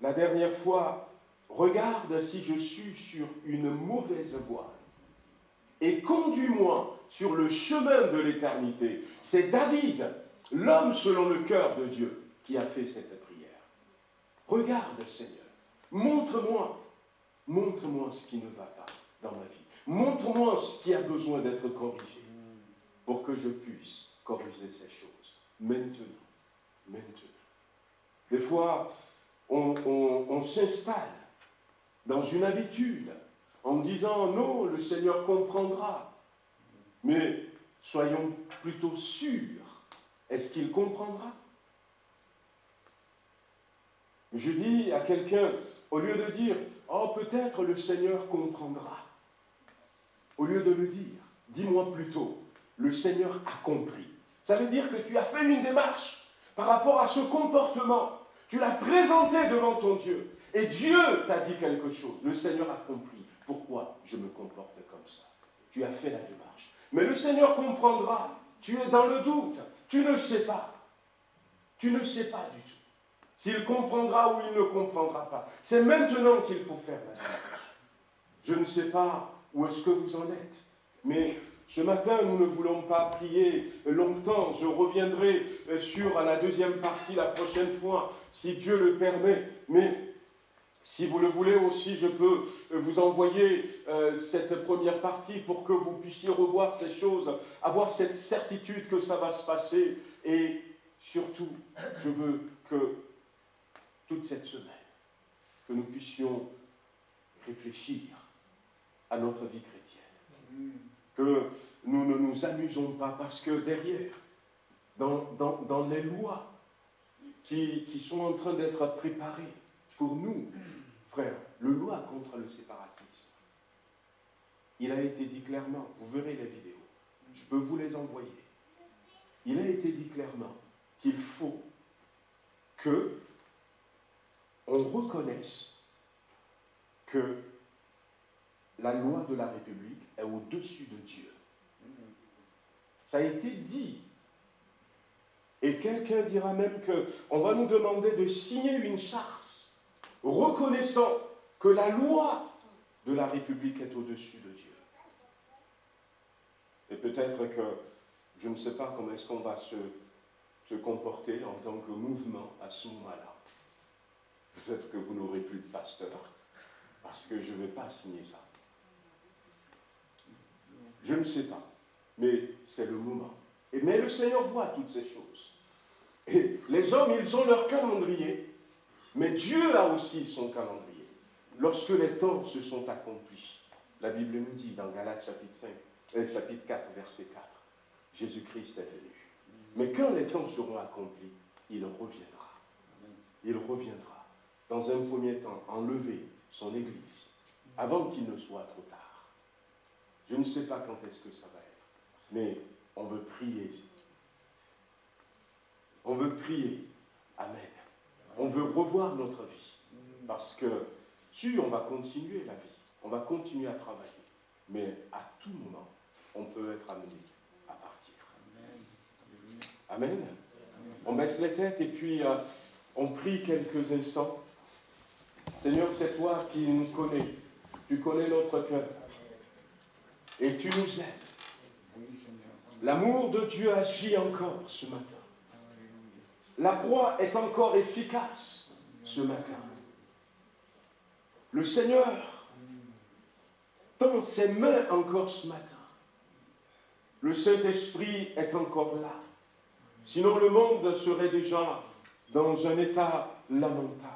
la dernière fois, regarde si je suis sur une mauvaise voie et conduis-moi sur le chemin de l'éternité. C'est David, l'homme selon le cœur de Dieu, qui a fait cette prière. Regarde, Seigneur, montre-moi ce qui ne va pas dans ma vie. Montre-moi ce qui a besoin d'être corrigé. pour que je puisse corriger ces choses. Maintenant. Des fois, on s'installe dans une habitude en disant non, le Seigneur comprendra. Mais soyons plutôt sûrs, est-ce qu'il comprendra? Je dis à quelqu'un, au lieu de dire oh, peut-être le Seigneur comprendra, au lieu de le dire, dis-moi plutôt, le Seigneur a compris. Ça veut dire que tu as fait une démarche par rapport à ce comportement. Tu l'as présenté devant ton Dieu. Et Dieu t'a dit quelque chose. Le Seigneur a compris pourquoi je me comporte comme ça. Tu as fait la démarche. Mais le Seigneur comprendra. Tu es dans le doute. Tu ne sais pas. Tu ne sais pas du tout. S'il comprendra ou il ne comprendra pas. C'est maintenant qu'il faut faire la démarche. Je ne sais pas où est-ce que vous en êtes. Mais ce matin, nous ne voulons pas prier longtemps. Je reviendrai sur la deuxième partie la prochaine fois, si Dieu le permet. Mais si vous le voulez aussi, je peux vous envoyer cette première partie pour que vous puissiez revoir ces choses, avoir cette certitude que ça va se passer. Et surtout, je veux que toute cette semaine, que nous puissions réfléchir à notre vie chrétienne. Que nous ne nous amusons pas, parce que derrière, dans les lois qui sont en train d'être préparées pour nous, frères, le loi contre le séparatisme, il a été dit clairement, vous verrez les vidéos, je peux vous les envoyer, il a été dit clairement qu'il faut que on reconnaisse que la loi de la République est au-dessus de Dieu. Ça a été dit. Et quelqu'un dira même qu'on va nous demander de signer une charte reconnaissant que la loi de la République est au-dessus de Dieu. Et peut-être que, je ne sais pas comment est-ce qu'on va se comporter en tant que mouvement à ce moment-là. Peut-être que vous n'aurez plus de pasteur, parce que je ne vais pas signer ça. Je ne sais pas, mais c'est le moment. Mais le Seigneur voit toutes ces choses. Et les hommes, ils ont leur calendrier, mais Dieu a aussi son calendrier. Lorsque les temps se sont accomplis, la Bible nous dit dans Galates chapitre 4, verset 4, Jésus-Christ est venu. Mais quand les temps seront accomplis, il reviendra. Il reviendra. Dans un premier temps, enlever son Église, avant qu'il ne soit trop tard. Je ne sais pas quand est-ce que ça va être, mais on veut prier. On veut prier. Amen. On veut revoir notre vie. Parce que, si on va continuer la vie, on va continuer à travailler, mais à tout moment, on peut être amené à partir. Amen. On baisse les têtes et puis on prie quelques instants. Seigneur, c'est toi qui nous connais. Tu connais notre cœur. Et tu nous aides. L'amour de Dieu agit encore ce matin. La croix est encore efficace ce matin. Le Seigneur tend ses mains encore ce matin. Le Saint-Esprit est encore là. Sinon le monde serait déjà dans un état lamentable.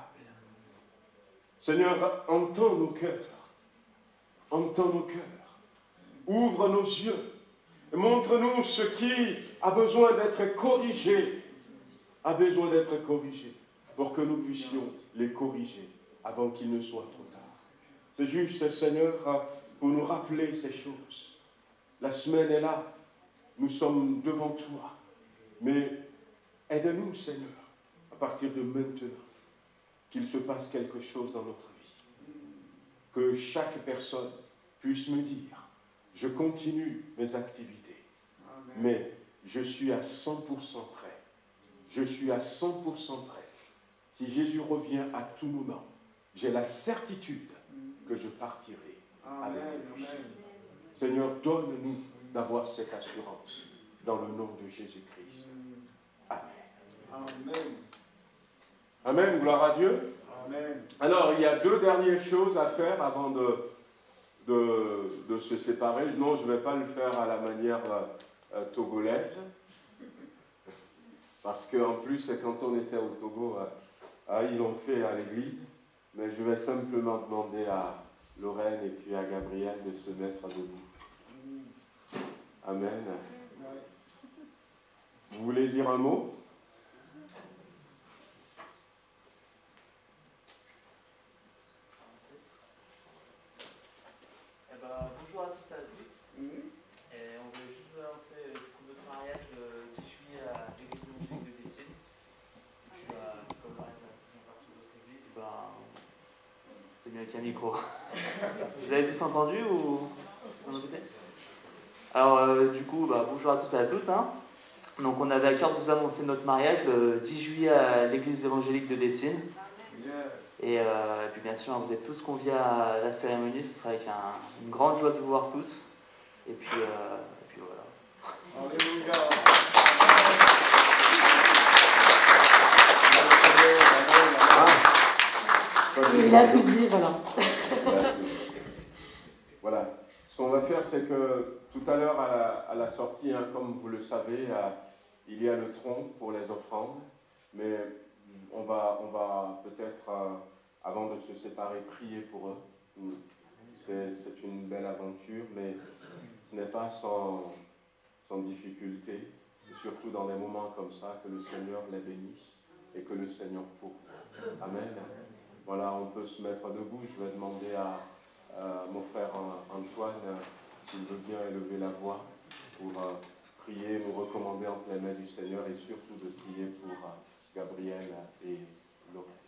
Seigneur, entends nos cœurs. Entends nos cœurs. Ouvre nos yeux. Montre-nous ce qui a besoin d'être corrigé. A besoin d'être corrigé. Pour que nous puissions les corriger avant qu'il ne soit trop tard. C'est juste, Seigneur, pour nous rappeler ces choses. La semaine est là. Nous sommes devant toi. Mais aide-nous, Seigneur, à partir de maintenant, qu'il se passe quelque chose dans notre vie. Que chaque personne puisse me dire, je continue mes activités, mais je suis à 100% prêt. Je suis à 100% prêt. Si Jésus revient à tout moment, j'ai la certitude que je partirai avec lui. Seigneur, donne-nous d'avoir cette assurance dans le nom de Jésus-Christ. Amen. Amen. Amen, gloire à Dieu. Amen. Alors, il y a deux dernières choses à faire avant de se séparer. Non, je ne vais pas le faire à la manière togolaise. Parce qu'en plus, quand on était au Togo, ils l'ont fait à l'église. Mais je vais simplement demander à Lorraine et puis à Gabriel de se mettre debout. Amen. Vous voulez dire un mot? Bonjour à tous et à toutes. Et on voulait juste vous annoncer notre mariage le 10 juillet à l'église évangélique de Dessines. Puis, comme Lorraine faisant partie de votre église, c'est mieux qu'un micro. Vous avez tous entendu ou vous en écoutez? Alors, du coup, bonjour à tous et à toutes. Donc, on avait à cœur de vous annoncer notre mariage le 10 juillet à l'église évangélique de Dessines. Et puis bien sûr, vous êtes tous conviés à la cérémonie, ce sera avec une grande joie de vous voir tous. Et puis voilà. Alléluia. Il a tout dit, voilà. Voilà. Ce qu'on va faire, c'est que tout à l'heure, à la sortie, comme vous le savez, il y a le tronc pour les offrandes. Mais on va peut-être, avant de se séparer, prier pour eux. C'est une belle aventure, mais ce n'est pas sans difficulté, et surtout dans des moments comme ça, que le Seigneur les bénisse et que le Seigneur pourvoie. Amen. Voilà, on peut se mettre debout. Je vais demander à mon frère Antoine s'il veut bien élever la voix pour prier, nous recommander entre les mains du Seigneur et surtout de prier pour Gabriel et Laurent.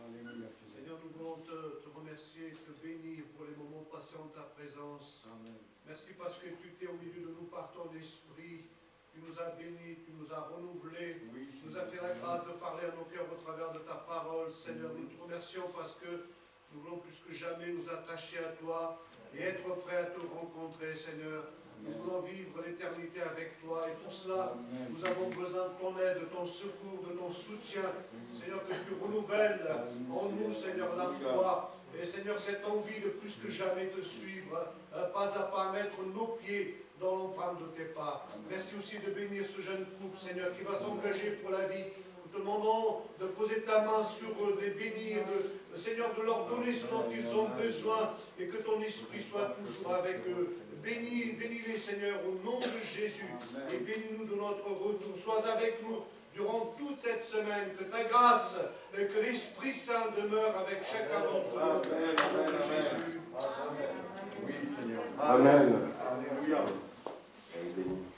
Alléluia. Seigneur, nous voulons te remercier, te bénir pour les moments passés en ta présence. Amen. Merci parce que tu t'es au milieu de nous par ton esprit. Tu nous as bénis, tu nous as renouvelés, tu nous as fait la grâce de parler à nos cœurs au travers de ta parole. Seigneur, nous te remercions parce que nous voulons plus que jamais nous attacher à toi et être prêts à te rencontrer, Seigneur. Nous voulons vivre l'éternité avec toi et pour cela, nous avons besoin de ton aide, de ton secours, de ton soutien. Seigneur, que tu renouvelles en nous, Seigneur, la foi. Et Seigneur, cette envie de plus que jamais te suivre, pas à pas mettre nos pieds dans l'empreinte de tes pas. Merci aussi de bénir ce jeune couple, Seigneur, qui va s'engager pour la vie. Nous te demandons de poser ta main sur eux, de les bénir, Seigneur, de leur donner ce dont ils ont besoin et que ton esprit soit toujours avec eux. Bénis-les, Seigneur, au nom de Jésus. Et bénis-nous de notre retour. Sois avec nous durant toute cette semaine. Que ta grâce, que l'Esprit Saint demeure avec chacun d'entre nous. Amen. Au nom de Jésus. Oui, Seigneur. Amen. Alléluia. Béni.